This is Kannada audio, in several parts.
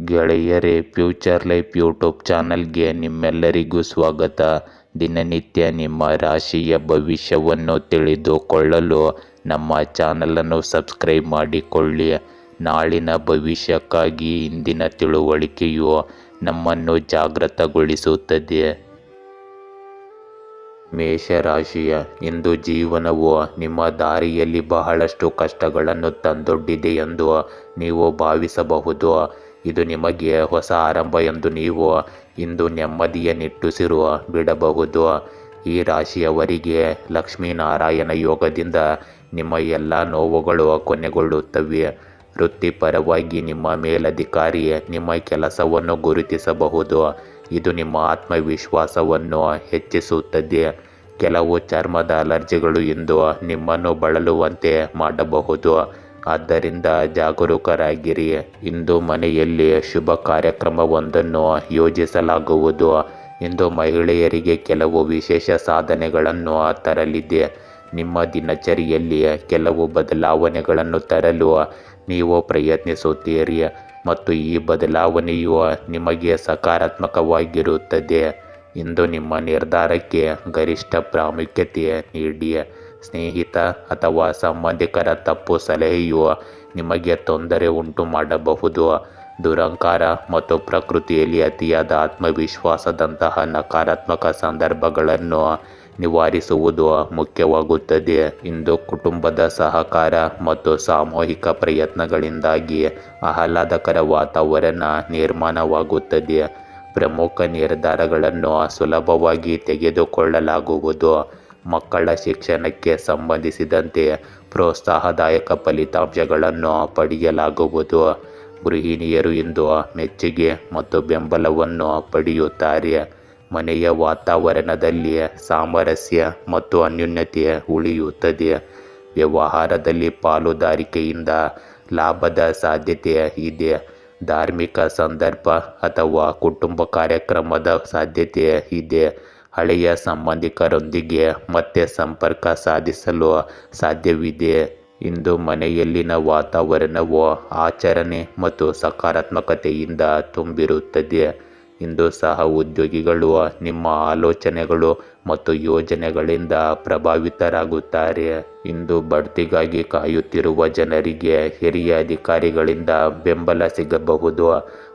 ಗೆಳೆಯರೇ, ಫ್ಯೂಚರ್ ಲೈಫ್ ಯೂಟ್ಯೂಬ್ ಚಾನಲ್ಗೆ ನಿಮ್ಮೆಲ್ಲರಿಗೂ ಸ್ವಾಗತ. ದಿನನಿತ್ಯ ನಿಮ್ಮ ರಾಶಿಯ ಭವಿಷ್ಯವನ್ನು ತಿಳಿದುಕೊಳ್ಳಲು ನಮ್ಮ ಚಾನಲನ್ನು ಸಬ್ಸ್ಕ್ರೈಬ್ ಮಾಡಿಕೊಳ್ಳಿ. ನಾಳಿನ ಭವಿಷ್ಯಕ್ಕಾಗಿ ಇಂದಿನ ತಿಳುವಳಿಕೆಯು ನಮ್ಮನ್ನು ಜಾಗೃತಗೊಳಿಸುತ್ತದೆ. ಮೇಷರಾಶಿಯ ಇಂದು ಜೀವನವು ನಿಮ್ಮ ದಾರಿಯಲ್ಲಿ ಬಹಳಷ್ಟು ಕಷ್ಟಗಳನ್ನು ತಂದೊಡ್ಡಿದೆ ಎಂದು ನೀವು ಭಾವಿಸಬಹುದು. ಇದು ನಿಮಗೆ ಹೊಸ ಆರಂಭ ಎಂದು ನೀವು ಇಂದು ನೆಮ್ಮದಿಯ ನಿಟ್ಟುಸಿರು ಬಿಡಬಹುದು. ಈ ರಾಶಿಯವರಿಗೆ ಲಕ್ಷ್ಮೀನಾರಾಯಣ ಯೋಗದಿಂದ ನಿಮ್ಮ ಎಲ್ಲ ನೋವುಗಳು ಕೊನೆಗೊಳ್ಳುತ್ತವೆ. ವೃತ್ತಿಪರವಾಗಿ ನಿಮ್ಮ ಮೇಲಧಿಕಾರಿ ನಿಮ್ಮ ಕೆಲಸವನ್ನು ಗುರುತಿಸಬಹುದು. ಇದು ನಿಮ್ಮ ಆತ್ಮವಿಶ್ವಾಸವನ್ನು ಹೆಚ್ಚಿಸುತ್ತದೆ. ಕೆಲವು ಚರ್ಮದ ಅಲರ್ಜಿಗಳು ಇಂದು ನಿಮ್ಮನ್ನು ಬಳಲುವಂತೆ ಮಾಡಬಹುದು. ಆದ್ದರಿಂದ ಜಾಗರೂಕರಾಗಿರಿ. ಇಂದು ಮನೆಯಲ್ಲಿ ಶುಭ ಕಾರ್ಯಕ್ರಮವೊಂದನ್ನು ಯೋಜಿಸಲಾಗುವುದು. ಇಂದು ಮಹಿಳೆಯರಿಗೆ ಕೆಲವು ವಿಶೇಷ ಸಾಧನೆಗಳನ್ನು ತರಲಿದೆ. ನಿಮ್ಮ ದಿನಚರಿಯಲ್ಲಿ ಕೆಲವು ಬದಲಾವಣೆಗಳನ್ನು ತರಲು ನೀವು ಪ್ರಯತ್ನಿಸುತ್ತೀರಿ ಮತ್ತು ಈ ಬದಲಾವಣೆಯು ನಿಮಗೆ ಸಕಾರಾತ್ಮಕವಾಗಿರುತ್ತದೆ. ಇಂದು ನಿಮ್ಮ ನಿರ್ಧಾರಕ್ಕೆ ಗರಿಷ್ಠ ಪ್ರಾಮುಖ್ಯತೆ ನೀಡಿ. ಸ್ನೇಹಿತ ಅಥವಾ ಸಂಬಂಧಿಕರ ತಪ್ಪು ಸಲಹೆಯು ನಿಮಗೆ ತೊಂದರೆ ಉಂಟು ಮಾಡಬಹುದು. ದುರಹಂಕಾರ ಮತ್ತು ಪ್ರಕೃತಿಯಲ್ಲಿ ಅತಿಯಾದ ಆತ್ಮವಿಶ್ವಾಸದಂತಹ ನಕಾರಾತ್ಮಕ ಸಂದರ್ಭಗಳನ್ನು ನಿವಾರಿಸುವುದು ಮುಖ್ಯವಾಗುತ್ತದೆ. ಇಂದು ಕುಟುಂಬದ ಸಹಕಾರ ಮತ್ತು ಸಾಮೂಹಿಕ ಪ್ರಯತ್ನಗಳಿಂದಾಗಿ ಆಹ್ಲಾದಕರ ವಾತಾವರಣ ನಿರ್ಮಾಣವಾಗುತ್ತದೆ. ಪ್ರಮುಖ ನಿರ್ಧಾರಗಳನ್ನು ಸುಲಭವಾಗಿ ತೆಗೆದುಕೊಳ್ಳಲಾಗುವುದು. ಮಕ್ಕಳ ಶಿಕ್ಷಣಕ್ಕೆ ಸಂಬಂಧಿಸಿದಂತೆ ಪ್ರೋತ್ಸಾಹದಾಯಕ ಫಲಿತಾಂಶಗಳನ್ನು ಪಡೆಯಲಾಗುವುದು. ಗೃಹಿಣಿಯರು ಇಂದು ಮೆಚ್ಚುಗೆ ಮತ್ತು ಬೆಂಬಲವನ್ನು ಪಡೆಯುತ್ತಾರೆ. ಮನೆಯ ವಾತಾವರಣದಲ್ಲಿ ಸಾಮರಸ್ಯ ಮತ್ತು ಅನ್ಯೋನ್ಯತೆ ಉಳಿಯುತ್ತದೆ. ವ್ಯವಹಾರದಲ್ಲಿ ಪಾಲುದಾರಿಕೆಯಿಂದ ಲಾಭದ ಸಾಧ್ಯತೆ ಇದೆ. ಧಾರ್ಮಿಕ ಸಂದರ್ಭ ಅಥವಾ ಕುಟುಂಬ ಕಾರ್ಯಕ್ರಮದ ಸಾಧ್ಯತೆ ಇದೆ. ಹಳೆಯ ಸಂಬಂಧಿಕರೊಂದಿಗೆ ಮತ್ತೆ ಸಂಪರ್ಕ ಸಾಧಿಸಲು ಸಾಧ್ಯವಿದೆ. ಇಂದು ಮನೆಯಲ್ಲಿನ ವಾತಾವರಣವು ಆಚರಣೆ ಮತ್ತು ಸಕಾರಾತ್ಮಕತೆಯಿಂದ ತುಂಬಿರುತ್ತದೆ. ಇಂದು ಸಹ ಉದ್ಯೋಗಿಗಳು ನಿಮ್ಮ ಆಲೋಚನೆಗಳು ಮತ್ತು ಯೋಜನೆಗಳಿಂದ ಪ್ರಭಾವಿತರಾಗುತ್ತಾರೆ. ಇಂದು ಬಡ್ತಿಗಾಗಿ ಕಾಯುತ್ತಿರುವ ಜನರಿಗೆ ಹಿರಿಯ ಅಧಿಕಾರಿಗಳಿಂದ ಬೆಂಬಲ ಸಿಗಬಹುದು.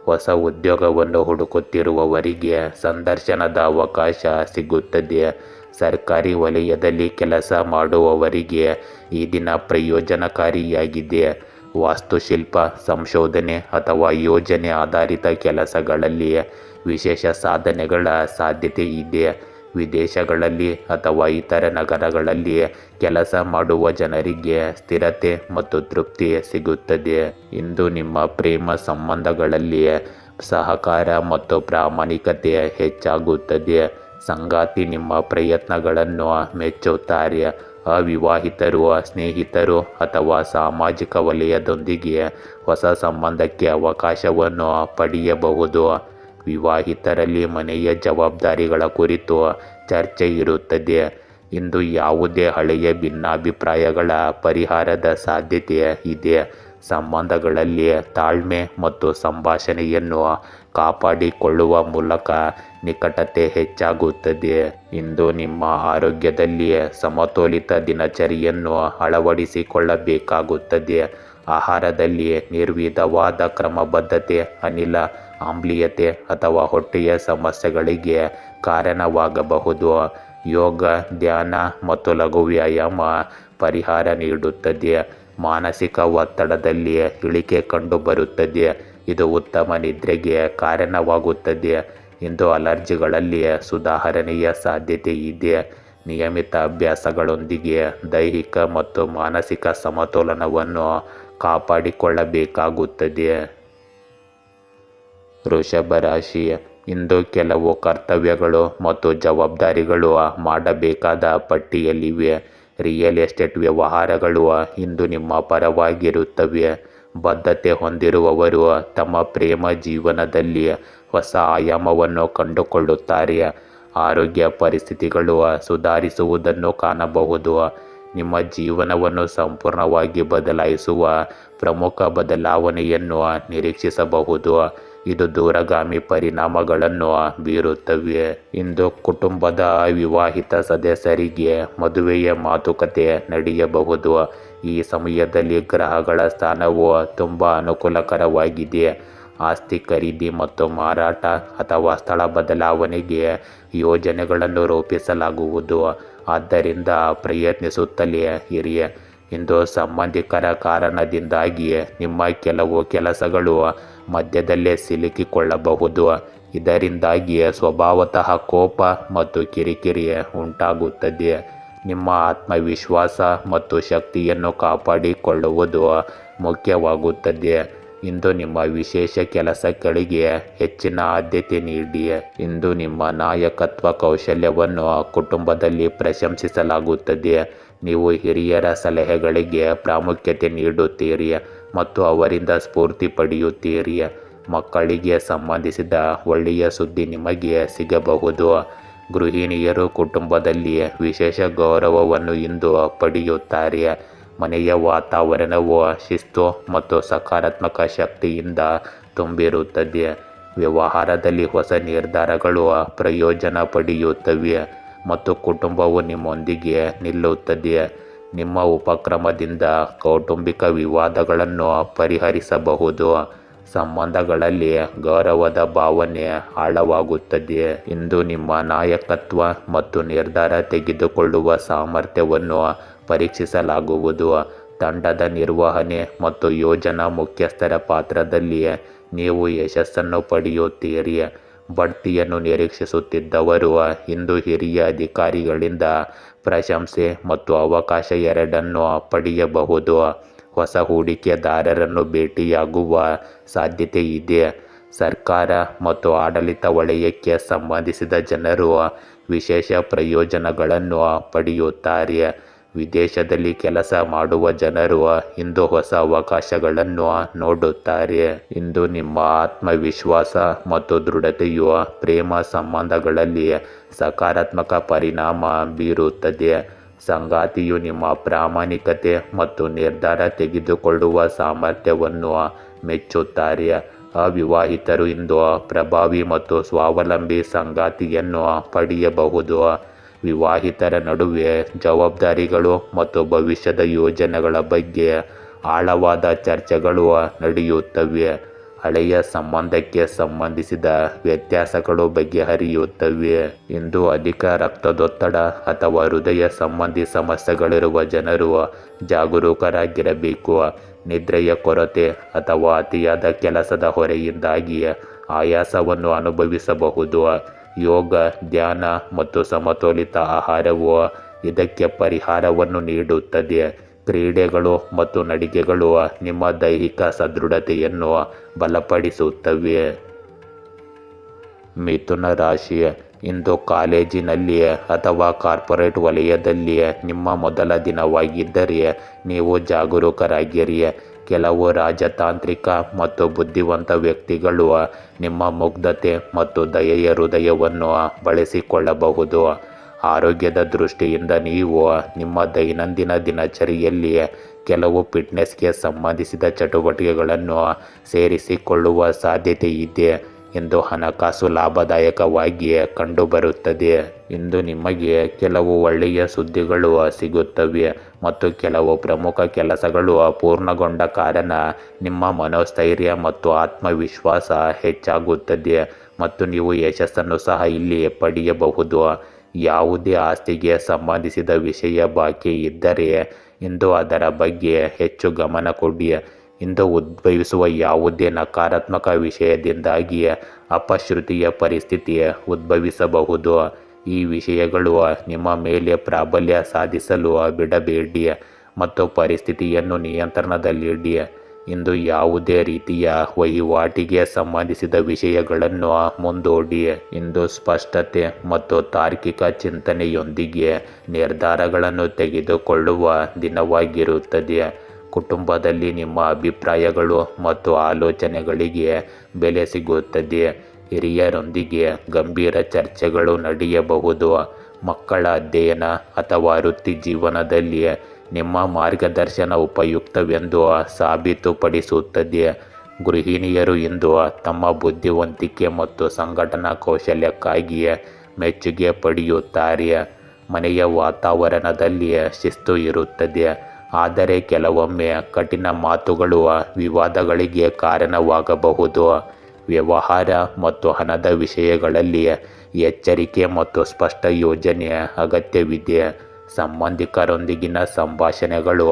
ಹೊಸ ಉದ್ಯೋಗವನ್ನು ಹುಡುಕುತ್ತಿರುವವರಿಗೆ ಸಂದರ್ಶನದ ಅವಕಾಶ ಸಿಗುತ್ತದೆ. ಸರ್ಕಾರಿ ವಲಯದಲ್ಲಿ ಕೆಲಸ ಮಾಡುವವರಿಗೆ ಈ ದಿನ ಪ್ರಯೋಜನಕಾರಿಯಾಗಿದೆ. ವಾಸ್ತುಶಿಲ್ಪ, ಸಂಶೋಧನೆ ಅಥವಾ ಯೋಜನೆ ಆಧಾರಿತ ಕೆಲಸಗಳಲ್ಲಿ ವಿಶೇಷ ಸಾಧನೆಗಳ ಸಾಧ್ಯತೆ ಇದೆ. ವಿದೇಶಗಳಲ್ಲಿ ಅಥವಾ ಇತರ ನಗರಗಳಲ್ಲಿ ಕೆಲಸ ಮಾಡುವ ಜನರಿಗೆ ಸ್ಥಿರತೆ ಮತ್ತು ತೃಪ್ತಿ ಸಿಗುತ್ತದೆ. ಇಂದು ನಿಮ್ಮ ಪ್ರೇಮ ಸಂಬಂಧಗಳಲ್ಲಿ ಸಹಕಾರ ಮತ್ತು ಪ್ರಾಮಾಣಿಕತೆ ಹೆಚ್ಚಾಗುತ್ತದೆ. ಸಂಗಾತಿ ನಿಮ್ಮ ಪ್ರಯತ್ನಗಳನ್ನು ಮೆಚ್ಚುತ್ತಾರೆ. ಅವಿವಾಹಿತರು ಸ್ನೇಹಿತರು ಅಥವಾ ಸಾಮಾಜಿಕ ವಲಯದೊಂದಿಗೆ ಹೊಸ ಸಂಬಂಧಕ್ಕೆ ಅವಕಾಶವನ್ನು ಪಡೆಯಬಹುದು. ವಿವಾಹಿತರಲ್ಲಿ ಮನೆಯ ಜವಾಬ್ದಾರಿಗಳ ಕುರಿತು ಚರ್ಚೆ ಇರುತ್ತದೆ. ಇಂದು ಯಾವುದೇ ಹಳೆಯ ಭಿನ್ನಾಭಿಪ್ರಾಯಗಳ ಪರಿಹಾರದ ಸಾಧ್ಯತೆ ಇದೆ. ಸಂಬಂಧಗಳಲ್ಲಿ ತಾಳ್ಮೆ ಮತ್ತು ಸಂಭಾಷಣೆಯನ್ನು ಕಾಪಾಡಿಕೊಳ್ಳುವ ಮೂಲಕ ನಿಕಟತೆ ಹೆಚ್ಚಾಗುತ್ತದೆ. ಇಂದು ನಿಮ್ಮ ಆರೋಗ್ಯದಲ್ಲಿ ಸಮತೋಲಿತ ದಿನಚರಿಯನ್ನು ಅಳವಡಿಸಿಕೊಳ್ಳಬೇಕಾಗುತ್ತದೆ. ಆಹಾರದಲ್ಲಿ ನಿರ್ವಿಧವಾದ ಕ್ರಮಬದ್ಧತೆ ಅನಿಲ ಆಮ್ಲೀಯತೆ ಅಥವಾ ಹೊಟ್ಟೆಯ ಸಮಸ್ಯೆಗಳಿಗೆ ಕಾರಣವಾಗಬಹುದು. ಯೋಗ, ಧ್ಯಾನ ಮತ್ತು ಲಘು ವ್ಯಾಯಾಮ ಪರಿಹಾರ ನೀಡುತ್ತದೆ. ಮಾನಸಿಕ ಒತ್ತಡದಲ್ಲಿ ಇಳಿಕೆ ಕಂಡುಬರುತ್ತದೆ. ಇದು ಉತ್ತಮ ನಿದ್ರೆಗೆ ಕಾರಣವಾಗುತ್ತದೆ. ಇಂದು ಅಲರ್ಜಿಗಳಲ್ಲಿ ಸುಧಾರಣೆಯ ಸಾಧ್ಯತೆ ಇದೆ. ನಿಯಮಿತ ಅಭ್ಯಾಸಗಳೊಂದಿಗೆ ದೈಹಿಕ ಮತ್ತು ಮಾನಸಿಕ ಸಮತೋಲನವನ್ನು ಕಾಪಾಡಿಕೊಳ್ಳಬೇಕಾಗುತ್ತದೆ. ವೃಷಭ ರಾಶಿ ಇಂದು ಕೆಲವು ಕರ್ತವ್ಯಗಳು ಮತ್ತು ಜವಾಬ್ದಾರಿಗಳು ಮಾಡಬೇಕಾದ ಪಟ್ಟಿಯಲ್ಲಿವೆ. ರಿಯಲ್ ಎಸ್ಟೇಟ್ ವ್ಯವಹಾರಗಳು ಇಂದು ನಿಮ್ಮ ಪರವಾಗಿರುತ್ತವೆ. ಬದ್ಧತೆ ಹೊಂದಿರುವವರು ತಮ್ಮ ಪ್ರೇಮ ಜೀವನದಲ್ಲಿ ಹೊಸ ಆಯಾಮವನ್ನು ಕಂಡುಕೊಳ್ಳುತ್ತಾರೆ. ಆರೋಗ್ಯ ಪರಿಸ್ಥಿತಿಗಳು ಸುಧಾರಿಸುವುದನ್ನು ಕಾಣಬಹುದು. ನಿಮ್ಮ ಜೀವನವನ್ನು ಸಂಪೂರ್ಣವಾಗಿ ಬದಲಾಯಿಸುವ ಪ್ರಮುಖ ಬದಲಾವಣೆಯನ್ನು ನಿರೀಕ್ಷಿಸಬಹುದು. ಇದು ದೂರಗಾಮಿ ಪರಿಣಾಮಗಳನ್ನು ಬೀರುತ್ತವೆ. ಇಂದು ಕುಟುಂಬದ ಅವಿವಾಹಿತ ಸದಸ್ಯರಿಗೆ ಮದುವೆಯ ಮಾತುಕತೆ ನಡೆಯಬಹುದು. ಈ ಸಮಯದಲ್ಲಿ ಗ್ರಹಗಳ ಸ್ಥಾನವು ತುಂಬ ಅನುಕೂಲಕರವಾಗಿದೆ. ಆಸ್ತಿ ಖರೀದಿ ಮತ್ತು ಮಾರಾಟ ಅಥವಾ ಸ್ಥಳ ಬದಲಾವಣೆಗೆ ಯೋಜನೆಗಳನ್ನು ರೂಪಿಸಲಾಗುವುದು. ಆದ್ದರಿಂದ ಪ್ರಯತ್ನಿಸುತ್ತಲೇ ಇರಿ. ಇಂದು ಸಂಬಂಧಿಕರ ಕಾರಣದಿಂದಾಗಿ ನಿಮ್ಮ ಕೆಲವು ಕೆಲಸಗಳು ಮಧ್ಯದಲ್ಲೇ ಸಿಲುಕಿಕೊಳ್ಳಬಹುದು. ಇದರಿಂದಾಗಿ ಸ್ವಭಾವತಃ ಕೋಪ ಮತ್ತು ಕಿರಿಕಿರಿ ಉಂಟಾಗುತ್ತದೆ. ನಿಮ್ಮ ಆತ್ಮವಿಶ್ವಾಸ ಮತ್ತು ಶಕ್ತಿಯನ್ನು ಕಾಪಾಡಿಕೊಳ್ಳುವುದು ಮುಖ್ಯವಾಗುತ್ತದೆ. ಇಂದು ನಿಮ್ಮ ವಿಶೇಷ ಕೆಲಸಗಳಿಗೆ ಹೆಚ್ಚಿನ ಆದ್ಯತೆ ನೀಡಿ. ಇಂದು ನಿಮ್ಮ ನಾಯಕತ್ವ ಕೌಶಲ್ಯವನ್ನು ಕುಟುಂಬದಲ್ಲಿ ಪ್ರಶಂಸಿಸಲಾಗುತ್ತದೆ. ನೀವು ಹಿರಿಯರ ಸಲಹೆಗಳಿಗೆ ಪ್ರಾಮುಖ್ಯತೆ ನೀಡುತ್ತೀರಿ ಮತ್ತು ಅವರಿಂದ ಸ್ಫೂರ್ತಿ ಪಡೆಯುತ್ತೀರಿ. ಮಕ್ಕಳಿಗೆ ಸಂಬಂಧಿಸಿದ ಒಳ್ಳೆಯ ಸುದ್ದಿ ನಿಮಗೆ ಸಿಗಬಹುದು. ಗೃಹಿಣಿಯರು ಕುಟುಂಬದಲ್ಲಿ ವಿಶೇಷ ಗೌರವವನ್ನು ಇಂದು ಪಡೆಯುತ್ತಾರೆ. ಮನೆಯ ವಾತಾವರಣವು ಶಿಸ್ತು ಮತ್ತು ಸಕಾರಾತ್ಮಕ ಶಕ್ತಿಯಿಂದ ತುಂಬಿರುತ್ತದೆ. ವ್ಯವಹಾರದಲ್ಲಿ ಹೊಸ ನಿರ್ಧಾರಗಳು ಪ್ರಯೋಜನ ಪಡೆಯುತ್ತವೆ ಮತ್ತು ಕುಟುಂಬವು ನಿಮ್ಮೊಂದಿಗೆ ನಿಲ್ಲುತ್ತದೆ. ನಿಮ್ಮ ಉಪಕ್ರಮದಿಂದ ಕೌಟುಂಬಿಕ ವಿವಾದಗಳನ್ನು ಪರಿಹರಿಸಬಹುದು. ಸಂಬಂಧಗಳಲ್ಲಿ ಗೌರವದ ಭಾವನೆ ಆಳವಾಗುತ್ತದೆ. ಇಂದು ನಿಮ್ಮ ನಾಯಕತ್ವ ಮತ್ತು ನಿರ್ಧಾರ ತೆಗೆದುಕೊಳ್ಳುವ ಸಾಮರ್ಥ್ಯವನ್ನು ಪರೀಕ್ಷಿಸಲಾಗುವುದು. ತಂಡದ ನಿರ್ವಹಣೆ ಮತ್ತು ಯೋಜನಾ ಮುಖ್ಯಸ್ಥರ ಪಾತ್ರದಲ್ಲಿ ನೀವು ಯಶಸ್ಸನ್ನು ಪಡೆಯುತ್ತೀರಿ. ಬಡ್ತಿಯನ್ನು ನಿರೀಕ್ಷಿಸುತ್ತಿದ್ದವರು ಇಂದು ಹಿರಿಯ ಅಧಿಕಾರಿಗಳಿಂದ ಪ್ರಶಂಸೆ ಮತ್ತು ಅವಕಾಶ ಎರಡನ್ನೂ ಪಡೆಯಬಹುದು. ಹೊಸ ಹೂಡಿಕೆದಾರರನ್ನು ಭೇಟಿಯಾಗುವ ಸಾಧ್ಯತೆ ಇದೆ. ಸರ್ಕಾರ ಮತ್ತು ಆಡಳಿತ ವಲಯಕ್ಕೆ ಸಂಬಂಧಿಸಿದ ಜನರು ವಿಶೇಷ ಪ್ರಯೋಜನಗಳನ್ನು ಪಡೆಯುತ್ತಾರೆ. ವಿದೇಶದಲ್ಲಿ ಕೆಲಸ ಮಾಡುವ ಜನರು ಇಂದು ಹೊಸ ಅವಕಾಶಗಳನ್ನು ನೋಡುತ್ತಾರೆ. ಇಂದು ನಿಮ್ಮ ಆತ್ಮವಿಶ್ವಾಸ ಮತ್ತು ದೃಢತೆಯು ಪ್ರೇಮ ಸಂಬಂಧಗಳಲ್ಲಿ ಸಕಾರಾತ್ಮಕ ಪರಿಣಾಮ ಬೀರುತ್ತದೆ. ಸಂಗಾತಿಯು ನಿಮ್ಮ ಪ್ರಾಮಾಣಿಕತೆ ಮತ್ತು ನಿರ್ಧಾರ ತೆಗೆದುಕೊಳ್ಳುವ ಸಾಮರ್ಥ್ಯವನ್ನು ಮೆಚ್ಚುತ್ತಾರೆ. ಅವಿವಾಹಿತರು ಇಂದು ಪ್ರಭಾವಿ ಮತ್ತು ಸ್ವಾವಲಂಬಿ ಸಂಗಾತಿಯನ್ನು ಪಡೆಯಬಹುದು. ವಿವಾಹಿತರ ನಡುವೆ ಜವಾಬ್ದಾರಿಗಳು ಮತ್ತು ಭವಿಷ್ಯದ ಯೋಜನೆಗಳ ಬಗ್ಗೆ ಆಳವಾದ ಚರ್ಚೆಗಳು ನಡೆಯುತ್ತವೆ. ಹಳೆಯ ಸಂಬಂಧಕ್ಕೆ ಸಂಬಂಧಿಸಿದ ವ್ಯತ್ಯಾಸಗಳು ಬಗೆಹರಿಯುತ್ತವೆ. ಇಂದು ಅಧಿಕ ರಕ್ತದೊತ್ತಡ ಅಥವಾ ಹೃದಯ ಸಂಬಂಧಿ ಸಮಸ್ಯೆಗಳಿರುವ ಜನರು ಜಾಗರೂಕರಾಗಿರಬೇಕು. ನಿದ್ರೆಯ ಕೊರತೆ ಅಥವಾ ಅತಿಯಾದ ಕೆಲಸದ ಹೊರೆಯಿಂದಾಗಿ ಆಯಾಸವನ್ನು ಅನುಭವಿಸಬಹುದು. ಯೋಗ, ಧ್ಯಾನ ಮತ್ತು ಸಮತೋಲಿತ ಆಹಾರವು ಇದಕ್ಕೆ ಪರಿಹಾರವನ್ನು ನೀಡುತ್ತದೆ. ಕ್ರೀಡೆಗಳು ಮತ್ತು ನಡಿಗೆಗಳು ನಿಮ್ಮ ದೈಹಿಕ ಸದೃಢತೆಯನ್ನು ಬಲಪಡಿಸುತ್ತವೆ. ಮಿಥುನ ರಾಶಿ, ಇಂದು ಕಾಲೇಜಿನಲ್ಲಿ ಅಥವಾ ಕಾರ್ಪೊರೇಟ್ ವಲಯದಲ್ಲಿ ನಿಮ್ಮ ಮೊದಲ ದಿನವಾಗಿದ್ದರೆ ನೀವು ಜಾಗರೂಕರಾಗಿರಿ. ಕೆಲವು ರಾಜತಾಂತ್ರಿಕ ಮತ್ತು ಬುದ್ಧಿವಂತ ವ್ಯಕ್ತಿಗಳು ನಿಮ್ಮ ಮುಗ್ಧತೆ ಮತ್ತು ದಯೆಯ ಹೃದಯವನ್ನು ಬಳಸಿಕೊಳ್ಳಬಹುದು. ಆರೋಗ್ಯದ ದೃಷ್ಟಿಯಿಂದ ನೀವು ನಿಮ್ಮ ದೈನಂದಿನ ದಿನಚರಿಯಲ್ಲಿ ಕೆಲವು ಫಿಟ್ನೆಸ್ಗೆ ಸಂಬಂಧಿಸಿದ ಚಟುವಟಿಕೆಗಳನ್ನು ಸೇರಿಸಿಕೊಳ್ಳುವ ಸಾಧ್ಯತೆ ಇದೆ. ಇಂದು ಹಣಕಾಸು ಲಾಭದಾಯಕವಾಗಿ ಕಂಡುಬರುತ್ತದೆ. ಇಂದು ನಿಮಗೆ ಕೆಲವು ಒಳ್ಳೆಯ ಸುದ್ದಿಗಳು ಸಿಗುತ್ತವೆ ಮತ್ತು ಕೆಲವು ಪ್ರಮುಖ ಕೆಲಸಗಳು ಪೂರ್ಣಗೊಂಡ ಕಾರಣ ನಿಮ್ಮ ಮನೋಸ್ಥೈರ್ಯ ಮತ್ತು ಆತ್ಮವಿಶ್ವಾಸ ಹೆಚ್ಚಾಗುತ್ತದೆ ಮತ್ತು ನೀವು ಯಶಸ್ಸನ್ನು ಸಹ ಇಲ್ಲಿ ಪಡೆಯಬಹುದು. ಯಾವುದೇ ಆಸ್ತಿಗೆ ಸಂಬಂಧಿಸಿದ ವಿಷಯ ಬಾಕಿ ಇದ್ದರೆ ಇಂದು ಅದರ ಬಗ್ಗೆ ಹೆಚ್ಚು ಗಮನ ಕೊಡಿ. ಇಂದು ಉದ್ಭವಿಸುವ ಯಾವುದೇ ನಕಾರಾತ್ಮಕ ವಿಷಯದಿಂದಾಗಿ ಅಪಶ್ರುತಿಯ ಪರಿಸ್ಥಿತಿ ಉದ್ಭವಿಸಬಹುದು. ಈ ವಿಷಯಗಳು ನಿಮ್ಮ ಮೇಲೆ ಪ್ರಾಬಲ್ಯ ಸಾಧಿಸಲು ಬಿಡಬೇಡಿ ಮತ್ತು ಪರಿಸ್ಥಿತಿಯನ್ನು ನಿಯಂತ್ರಣದಲ್ಲಿಡಿ. ಇಂದು ಯಾವುದೇ ರೀತಿಯ ವಹಿವಾಟಿಗೆ ಸಂಬಂಧಿಸಿದ ವಿಷಯಗಳನ್ನು ಮುಂದೂಡಿ. ಇಂದು ಸ್ಪಷ್ಟತೆ ಮತ್ತು ತಾರ್ಕಿಕ ಚಿಂತನೆಯೊಂದಿಗೆ ನಿರ್ಧಾರಗಳನ್ನು ತೆಗೆದುಕೊಳ್ಳುವ ದಿನವಾಗಿರುತ್ತದೆ. ಕುಟುಂಬದಲ್ಲಿ ನಿಮ್ಮ ಅಭಿಪ್ರಾಯಗಳು ಮತ್ತು ಆಲೋಚನೆಗಳಿಗೆ ಬೆಲೆ ಸಿಗುತ್ತದೆ. ಹಿರಿಯರೊಂದಿಗೆ ಗಂಭೀರ ಚರ್ಚೆಗಳು ನಡೆಯಬಹುದು. ಮಕ್ಕಳ ಅಧ್ಯಯನ ಅಥವಾ ವೃತ್ತಿ ಜೀವನದಲ್ಲಿ ನಿಮ್ಮ ಮಾರ್ಗದರ್ಶನ ಉಪಯುಕ್ತವೆಂದು ಸಾಬೀತುಪಡಿಸುತ್ತದೆ. ಗೃಹಿಣಿಯರು ಇಂದು ತಮ್ಮ ಬುದ್ಧಿವಂತಿಕೆ ಮತ್ತು ಸಂಘಟನಾ ಕೌಶಲ್ಯಕ್ಕಾಗಿ ಮೆಚ್ಚುಗೆ ಪಡೆಯುತ್ತಾರೆ. ಮನೆಯ ವಾತಾವರಣದಲ್ಲಿ ಶಿಸ್ತು ಇರುತ್ತದೆ, ಆದರೆ ಕೆಲವೊಮ್ಮೆ ಕಠಿಣ ಮಾತುಗಳು ವಿವಾದಗಳಿಗೆ ಕಾರಣವಾಗಬಹುದು. ವ್ಯವಹಾರ ಮತ್ತು ಹಣದ ವಿಷಯಗಳಲ್ಲಿ ಎಚ್ಚರಿಕೆ ಮತ್ತು ಸ್ಪಷ್ಟ ಯೋಜನೆ ಅಗತ್ಯವಿದೆ. ಸಂಬಂಧಿಕರೊಂದಿಗಿನ ಸಂಭಾಷಣೆಗಳು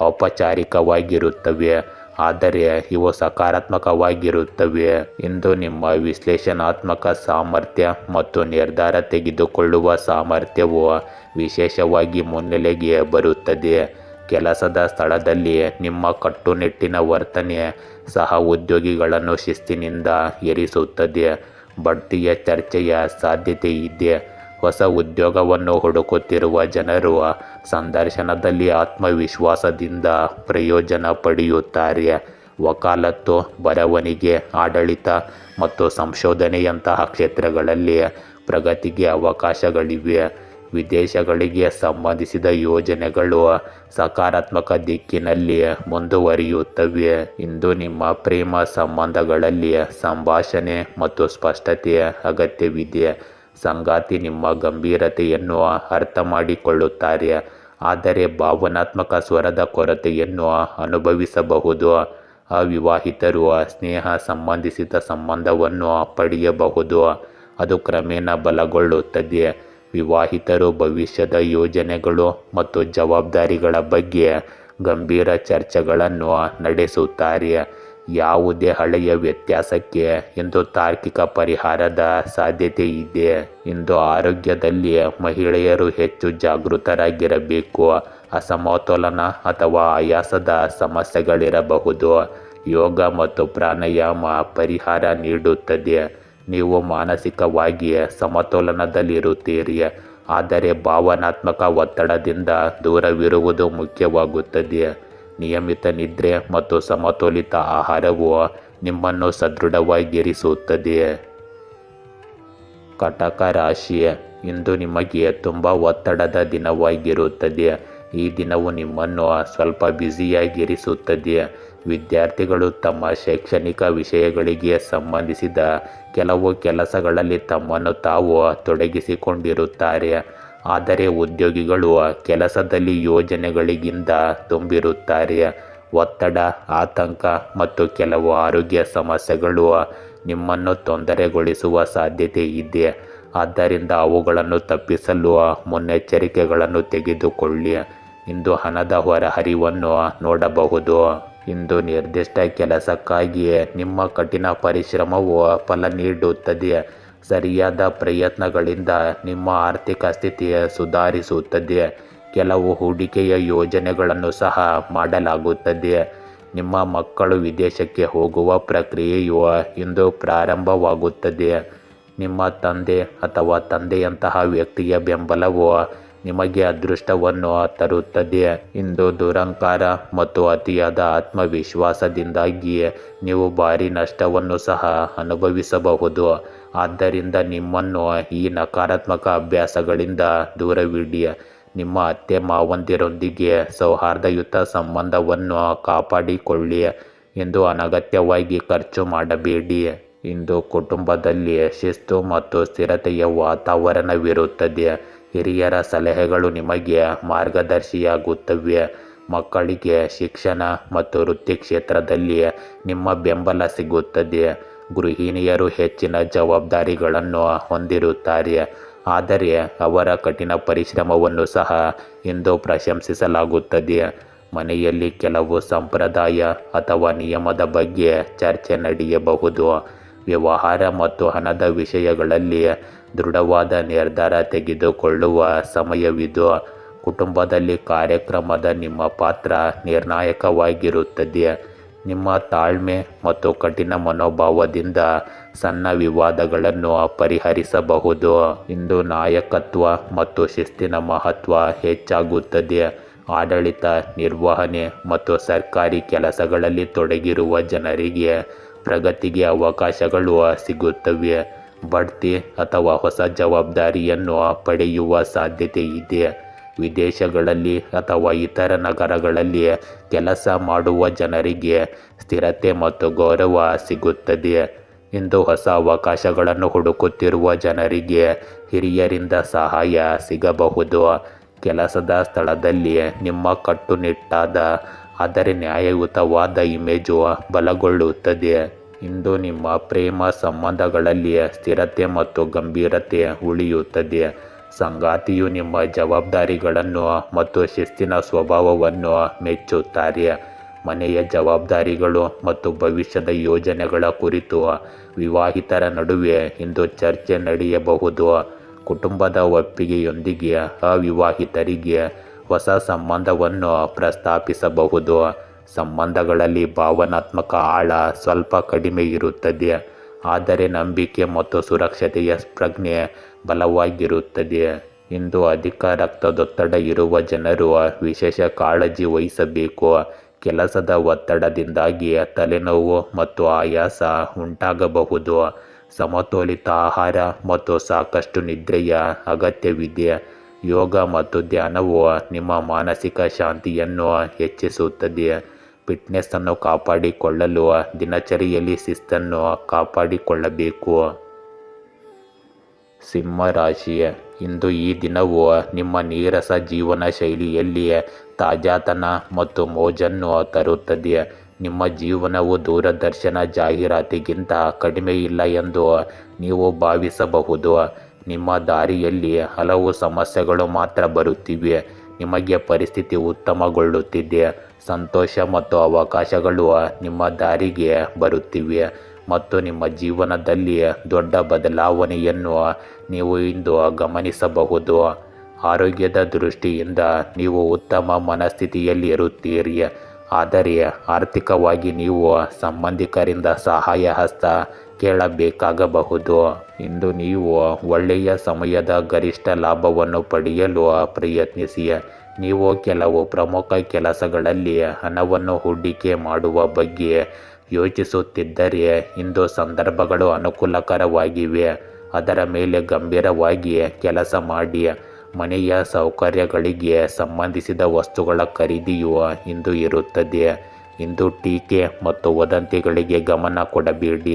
ಔಪಚಾರಿಕವಾಗಿರುತ್ತವೆ, ಆದರೆ ಇವು ಸಕಾರಾತ್ಮಕವಾಗಿರುತ್ತವೆ. ಇಂದು ನಿಮ್ಮ ವಿಶ್ಲೇಷಣಾತ್ಮಕ ಸಾಮರ್ಥ್ಯ ಮತ್ತು ನಿರ್ಧಾರ ತೆಗೆದುಕೊಳ್ಳುವ ಸಾಮರ್ಥ್ಯವು ವಿಶೇಷವಾಗಿ ಮುನ್ನೆಲೆಗೆ ಬರುತ್ತದೆ. ಕೆಲಸದ ಸ್ಥಳದಲ್ಲಿ ನಿಮ್ಮ ಕಟ್ಟುನಿಟ್ಟಿನ ವರ್ತನೆ ಸಹ ಉದ್ಯೋಗಿಗಳನ್ನು ಶಿಸ್ತಿನಿಂದ ಇರಿಸುತ್ತದೆ. ಬಡ್ತಿಯ ಚರ್ಚೆಯ ಸಾಧ್ಯತೆ ಇದೆ. ಹೊಸ ಉದ್ಯೋಗವನ್ನು ಹುಡುಕುತ್ತಿರುವ ಜನರು ಸಂದರ್ಶನದಲ್ಲಿ ಆತ್ಮವಿಶ್ವಾಸದಿಂದ ಪ್ರಯೋಜನ ಪಡೆಯುತ್ತಾರೆ. ವಕಾಲತ್ತು, ಬರವಣಿಗೆ, ಆಡಳಿತ ಮತ್ತು ಸಂಶೋಧನೆಯಂತಹ ಕ್ಷೇತ್ರಗಳಲ್ಲಿ ಪ್ರಗತಿಗೆ ಅವಕಾಶಗಳಿವೆ. ವಿದೇಶಗಳಿಗೆ ಸಂಬಂಧಿಸಿದ ಯೋಜನೆಗಳು ಸಕಾರಾತ್ಮಕ ದಿಕ್ಕಿನಲ್ಲಿ ಮುಂದುವರಿಯುತ್ತವೆ. ಇಂದು ನಿಮ್ಮ ಪ್ರೇಮ ಸಂಬಂಧಗಳಲ್ಲಿ ಸಂಭಾಷಣೆ ಮತ್ತು ಸ್ಪಷ್ಟತೆಯ ಅಗತ್ಯವಿದೆ. ಸಂಗಾತಿ ನಿಮ್ಮ ಗಂಭೀರತೆಯನ್ನು ಅರ್ಥ ಮಾಡಿಕೊಳ್ಳುತ್ತಾರೆ, ಆದರೆ ಭಾವನಾತ್ಮಕ ಸ್ವರದ ಕೊರತೆಯನ್ನು ಅನುಭವಿಸಬಹುದು. ಅವಿವಾಹಿತರು ಸ್ನೇಹ ಸಂಬಂಧಿಸಿದ ಸಂಬಂಧವನ್ನು ಪಡೆಯಬಹುದು, ಅದು ಕ್ರಮೇಣ ಬಲಗೊಳ್ಳುತ್ತದೆ. ವಿವಾಹಿತರು ಭವಿಷ್ಯದ ಯೋಜನೆಗಳು ಮತ್ತು ಜವಾಬ್ದಾರಿಗಳ ಬಗ್ಗೆ ಗಂಭೀರ ಚರ್ಚೆಗಳನ್ನು ನಡೆಸುತ್ತಾರೆ. ಯಾವುದೇ ಹಳೆಯ ವ್ಯತ್ಯಾಸಕ್ಕೆ ಇಂದು ತಾರ್ಕಿಕ ಪರಿಹಾರದ ಸಾಧ್ಯತೆ ಇದೆ. ಇಂದು ಆರೋಗ್ಯದಲ್ಲಿ ಮಹಿಳೆಯರು ಹೆಚ್ಚು ಜಾಗೃತರಾಗಿರಬೇಕು. ಅಸಮತೋಲನ ಅಥವಾ ಆಯಾಸದ ಸಮಸ್ಯೆಗಳಿರಬಹುದು. ಯೋಗ ಮತ್ತು ಪ್ರಾಣಾಯಾಮ ಪರಿಹಾರ ನೀಡುತ್ತದೆ. ನೀವು ಮಾನಸಿಕವಾಗಿ ಸಮತೋಲನದಲ್ಲಿರುತ್ತೀರಿ, ಆದರೆ ಭಾವನಾತ್ಮಕ ಒತ್ತಡದಿಂದ ದೂರವಿರುವುದು ಮುಖ್ಯವಾಗುತ್ತದೆ. ನಿಯಮಿತ ನಿದ್ರೆ ಮತ್ತು ಸಮತೋಲಿತ ಆಹಾರವು ನಿಮ್ಮನ್ನು ಸದೃಢವಾಗಿರಿಸುತ್ತದೆ. ಕಟಕ ರಾಶಿ, ಇಂದು ನಿಮಗೆ ತುಂಬ ಒತ್ತಡದ ದಿನವಾಗಿರುತ್ತದೆ. ಈ ದಿನವು ನಿಮ್ಮನ್ನು ಸ್ವಲ್ಪ ಬ್ಯುಸಿಯಾಗಿರಿಸುತ್ತದೆ. ವಿದ್ಯಾರ್ಥಿಗಳು ತಮ್ಮ ಶೈಕ್ಷಣಿಕ ವಿಷಯಗಳಿಗೆ ಸಂಬಂಧಿಸಿದ ಕೆಲವು ಕೆಲಸಗಳಲ್ಲಿ ತಮ್ಮನ್ನು ತಾವು ತೊಡಗಿಸಿಕೊಂಡಿರುತ್ತಾರೆ, ಆದರೆ ಉದ್ಯೋಗಿಗಳು ಕೆಲಸದಲ್ಲಿ ಯೋಜನೆಗಳಿಗಿಂತ ತುಂಬಿರುತ್ತಾರೆ. ಒತ್ತಡ, ಆತಂಕ ಮತ್ತು ಕೆಲವು ಆರೋಗ್ಯ ಸಮಸ್ಯೆಗಳು ನಿಮ್ಮನ್ನು ತೊಂದರೆಗೊಳಿಸುವ ಸಾಧ್ಯತೆ ಇದೆ, ಆದ್ದರಿಂದ ಅವುಗಳನ್ನು ತಪ್ಪಿಸಲು ಮುನ್ನೆಚ್ಚರಿಕೆಗಳನ್ನು ತೆಗೆದುಕೊಳ್ಳಿ. ಇಂದು ಹಣದ ಹೊರಹರಿವನ್ನು ನೋಡಬಹುದು. ಇಂದು ನಿರ್ದಿಷ್ಟ ಕೆಲಸಕ್ಕಾಗಿ ನಿಮ್ಮ ಕಠಿಣ ಪರಿಶ್ರಮವು ಫಲ ನೀಡುತ್ತದೆ. ಸರಿಯಾದ ಪ್ರಯತ್ನಗಳಿಂದ ನಿಮ್ಮ ಆರ್ಥಿಕ ಸ್ಥಿತಿ ಸುಧಾರಿಸುತ್ತದೆ. ಕೆಲವು ಹೂಡಿಕೆಯ ಯೋಜನೆಗಳನ್ನು ಸಹ ಮಾಡಲಾಗುತ್ತದೆ. ನಿಮ್ಮ ಮಕ್ಕಳು ವಿದೇಶಕ್ಕೆ ಹೋಗುವ ಪ್ರಕ್ರಿಯೆಯು ಇಂದು ಪ್ರಾರಂಭವಾಗುತ್ತದೆ. ನಿಮ್ಮ ತಂದೆ ಅಥವಾ ತಂದೆಯಂತಹ ವ್ಯಕ್ತಿಯ ಬೆಂಬಲವು ನಿಮಗೆ ಅದೃಷ್ಟವನ್ನು ತರುತ್ತದೆ. ಇಂದು ದುರಹಂಕಾರ ಮತ್ತು ಅತಿಯಾದ ಆತ್ಮವಿಶ್ವಾಸದಿಂದಾಗಿ ನೀವು ಭಾರೀ ನಷ್ಟವನ್ನು ಸಹ ಅನುಭವಿಸಬಹುದು. ಆದ್ದರಿಂದ ನಿಮ್ಮನ್ನು ಈ ನಕಾರಾತ್ಮಕ ಅಭ್ಯಾಸಗಳಿಂದ ದೂರವಿಡಿ. ನಿಮ್ಮ ಅತ್ತೆ ಮಾವಂದಿರೊಂದಿಗೆ ಸೌಹಾರ್ದಯುತ ಸಂಬಂಧವನ್ನು ಕಾಪಾಡಿಕೊಳ್ಳಿ. ಇಂದು ಅನಗತ್ಯವಾಗಿ ಖರ್ಚು ಮಾಡಬೇಡಿ. ಇಂದು ಕುಟುಂಬದಲ್ಲಿ ಶಿಸ್ತು ಮತ್ತು ಸ್ಥಿರತೆಯ ವಾತಾವರಣವಿರುತ್ತದೆ. ಹಿರಿಯರ ಸಲಹೆಗಳು ನಿಮಗೆ ಮಾರ್ಗದರ್ಶಿಯಾಗುತ್ತವೆ. ಮಕ್ಕಳಿಗೆ ಶಿಕ್ಷಣ ಮತ್ತು ವೃತ್ತಿ ಕ್ಷೇತ್ರದಲ್ಲಿ ನಿಮ್ಮ ಬೆಂಬಲ ಸಿಗುತ್ತದೆ. ಗೃಹಿಣಿಯರು ಹೆಚ್ಚಿನ ಜವಾಬ್ದಾರಿಗಳನ್ನು ಹೊಂದಿರುತ್ತಾರೆ, ಆದರೆ ಅವರ ಕಠಿಣ ಪರಿಶ್ರಮವನ್ನು ಸಹ ಇಂದು ಪ್ರಶಂಸಿಸಲಾಗುತ್ತದೆ. ಮನೆಯಲ್ಲಿ ಕೆಲವು ಸಂಪ್ರದಾಯ ಅಥವಾ ನಿಯಮದ ಬಗ್ಗೆ ಚರ್ಚೆ ನಡೆಯಬಹುದು. ವ್ಯವಹಾರ ಮತ್ತು ಹಣದ ವಿಷಯಗಳಲ್ಲಿ ದೃಢವಾದ ನಿರ್ಧಾರ ತೆಗೆದುಕೊಳ್ಳುವ ಸಮಯವಿದು. ಕುಟುಂಬದಲ್ಲಿ ಕಾರ್ಯಕ್ರಮದ ನಿಮ್ಮ ಪಾತ್ರ ನಿರ್ಣಾಯಕವಾಗಿರುತ್ತದೆ. ನಿಮ್ಮ ತಾಳ್ಮೆ ಮತ್ತು ಕಠಿಣ ಮನೋಭಾವದಿಂದ ಸಣ್ಣ ವಿವಾದಗಳನ್ನು ಪರಿಹರಿಸಬಹುದು. ಇಂದು ನಾಯಕತ್ವ ಮತ್ತು ಶಿಸ್ತಿನ ಮಹತ್ವ ಹೆಚ್ಚಾಗುತ್ತದೆ. ಆಡಳಿತ, ನಿರ್ವಹಣೆ ಮತ್ತು ಸರ್ಕಾರಿ ಕೆಲಸಗಳಲ್ಲಿ ತೊಡಗಿರುವ ಜನರಿಗೆ ಪ್ರಗತಿಗೆ ಅವಕಾಶಗಳು ಸಿಗುತ್ತವೆ. ಬಡ್ತಿ ಅಥವಾ ಹೊಸ ಜವಾಬ್ದಾರಿಯನ್ನು ಪಡೆಯುವ ಸಾಧ್ಯತೆ ಇದೆ. ವಿದೇಶಗಳಲ್ಲಿ ಅಥವಾ ಇತರ ನಗರಗಳಲ್ಲಿ ಕೆಲಸ ಮಾಡುವ ಜನರಿಗೆ ಸ್ಥಿರತೆ ಮತ್ತು ಗೌರವ ಸಿಗುತ್ತದೆ. ಇಂದು ಹೊಸ ಅವಕಾಶಗಳನ್ನು ಹುಡುಕುತ್ತಿರುವ ಜನರಿಗೆ ಹಿರಿಯರಿಂದ ಸಹಾಯ ಸಿಗಬಹುದು. ಕೆಲಸದ ಸ್ಥಳದಲ್ಲಿ ನಿಮ್ಮ ಕಟ್ಟುನಿಟ್ಟಾದ ಆದರೆ ನ್ಯಾಯಯುತವಾದ ಇಮೇಜು ಬಲಗೊಳ್ಳುತ್ತದೆ. ಇಂದು ನಿಮ್ಮ ಪ್ರೇಮ ಸಂಬಂಧಗಳಲ್ಲಿ ಸ್ಥಿರತೆ ಮತ್ತು ಗಂಭೀರತೆ ಉಳಿಯುತ್ತದೆ. ಸಂಗಾತಿಯು ನಿಮ್ಮ ಜವಾಬ್ದಾರಿಗಳನ್ನು ಮತ್ತು ಶಿಸ್ತಿನ ಸ್ವಭಾವವನ್ನು ಮೆಚ್ಚುತ್ತಾರೆ. ಮನೆಯ ಜವಾಬ್ದಾರಿಗಳು ಮತ್ತು ಭವಿಷ್ಯದ ಯೋಜನೆಗಳ ಕುರಿತು ವಿವಾಹಿತರ ನಡುವೆ ಇಂದು ಚರ್ಚೆ ನಡೆಯಬಹುದು. ಕುಟುಂಬದ ಒಪ್ಪಿಗೆಯೊಂದಿಗೆ ಅವಿವಾಹಿತರಿಗೆ ಹೊಸ ಸಂಬಂಧವನ್ನು ಪ್ರಸ್ತಾಪಿಸಬಹುದು. ಸಂಬಂಧಗಳಲ್ಲಿ ಭಾವನಾತ್ಮಕ ಆಳ ಸ್ವಲ್ಪ ಕಡಿಮೆ ಇರುತ್ತದೆ, ಆದರೆ ನಂಬಿಕೆ ಮತ್ತು ಸುರಕ್ಷತೆಯ ಪ್ರಜ್ಞೆ ಬಲವಾಗಿರುತ್ತದೆ. ಇಂದು ಅಧಿಕ ರಕ್ತದೊತ್ತಡ ಇರುವ ಜನರು ವಿಶೇಷ ಕಾಳಜಿ ವಹಿಸಬೇಕು. ಕೆಲಸದ ಒತ್ತಡದಿಂದಾಗಿ ತಲೆನೋವು ಮತ್ತು ಆಯಾಸ ಉಂಟಾಗಬಹುದು. ಸಮತೋಲಿತ ಆಹಾರ ಮತ್ತು ಸಾಕಷ್ಟು ನಿದ್ರೆಯ ಅಗತ್ಯವಿದೆ. ಯೋಗ ಮತ್ತು ಧ್ಯಾನವು ನಿಮ್ಮ ಮಾನಸಿಕ ಶಾಂತಿಯನ್ನು ಹೆಚ್ಚಿಸುತ್ತದೆ. ಫಿಟ್ನೆಸ್ಸನ್ನು ಕಾಪಾಡಿಕೊಳ್ಳಲು ದಿನಚರಿಯಲ್ಲಿ ಶಿಸ್ತನ್ನು ಕಾಪಾಡಿಕೊಳ್ಳಬೇಕು. ಸಿಂಹ ರಾಶಿ, ಇಂದು ಈ ದಿನವು ನಿಮ್ಮ ನೀರಸ ಜೀವನ ಶೈಲಿಯಲ್ಲಿ ತಾಜಾತನ ಮತ್ತು ಮೋಜನ್ನು ತರುತ್ತದೆ. ನಿಮ್ಮ ಜೀವನವು ದೂರದರ್ಶನ ಜಾಹೀರಾತಿಗಿಂತ ಕಡಿಮೆ ಇಲ್ಲ ಎಂದು ನೀವು ಭಾವಿಸಬಹುದು. ನಿಮ್ಮ ದಾರಿಯಲ್ಲಿ ಹಲವು ಸಮಸ್ಯೆಗಳು ಮಾತ್ರ ಬರುತ್ತಿವೆ. ನಿಮಗೆ ಪರಿಸ್ಥಿತಿ ಉತ್ತಮಗೊಳ್ಳುತ್ತಿದೆ. ಸಂತೋಷ ಮತ್ತು ಅವಕಾಶಗಳು ನಿಮ್ಮ ದಾರಿಗೆ ಬರುತ್ತಿವೆ ಮತ್ತು ನಿಮ್ಮ ಜೀವನದಲ್ಲಿ ದೊಡ್ಡ ಬದಲಾವಣೆಯನ್ನು ನೀವು ಇಂದು ಗಮನಿಸಬಹುದು. ಆರೋಗ್ಯದ ದೃಷ್ಟಿಯಿಂದ ನೀವು ಉತ್ತಮ ಮನಸ್ಥಿತಿಯಲ್ಲಿರುತ್ತೀರಿ, ಆದರೆ ಆರ್ಥಿಕವಾಗಿ ನೀವು ಸಂಬಂಧಿಕರಿಂದ ಸಹಾಯ ಹಸ್ತ ಕೇಳಬೇಕಾಗಬಹುದು. ಇಂದು ನೀವು ಒಳ್ಳೆಯ ಸಮಯದ ಗರಿಷ್ಠ ಲಾಭವನ್ನು ಪಡೆಯಲು ಪ್ರಯತ್ನಿಸಿ. ನೀವು ಕೆಲವು ಪ್ರಮುಖ ಕೆಲಸಗಳಲ್ಲಿ ಹಣವನ್ನು ಹೂಡಿಕೆ ಮಾಡುವ ಬಗ್ಗೆ ಯೋಚಿಸುತ್ತಿದ್ದರೆ ಇಂದು ಸಂದರ್ಭಗಳು ಅನುಕೂಲಕರವಾಗಿವೆ. ಅದರ ಮೇಲೆ ಗಂಭೀರವಾಗಿ ಕೆಲಸ ಮಾಡಿ. ಮನೆಯ ಸೌಕರ್ಯಗಳಿಗೆ ಸಂಬಂಧಿಸಿದ ವಸ್ತುಗಳ ಖರೀದಿಯು ಇಂದು ಇರುತ್ತದೆ. ಇಂದು ಟೀಕೆ ಮತ್ತು ವದಂತಿಗಳಿಗೆ ಗಮನ ಕೊಡಬೇಡಿ.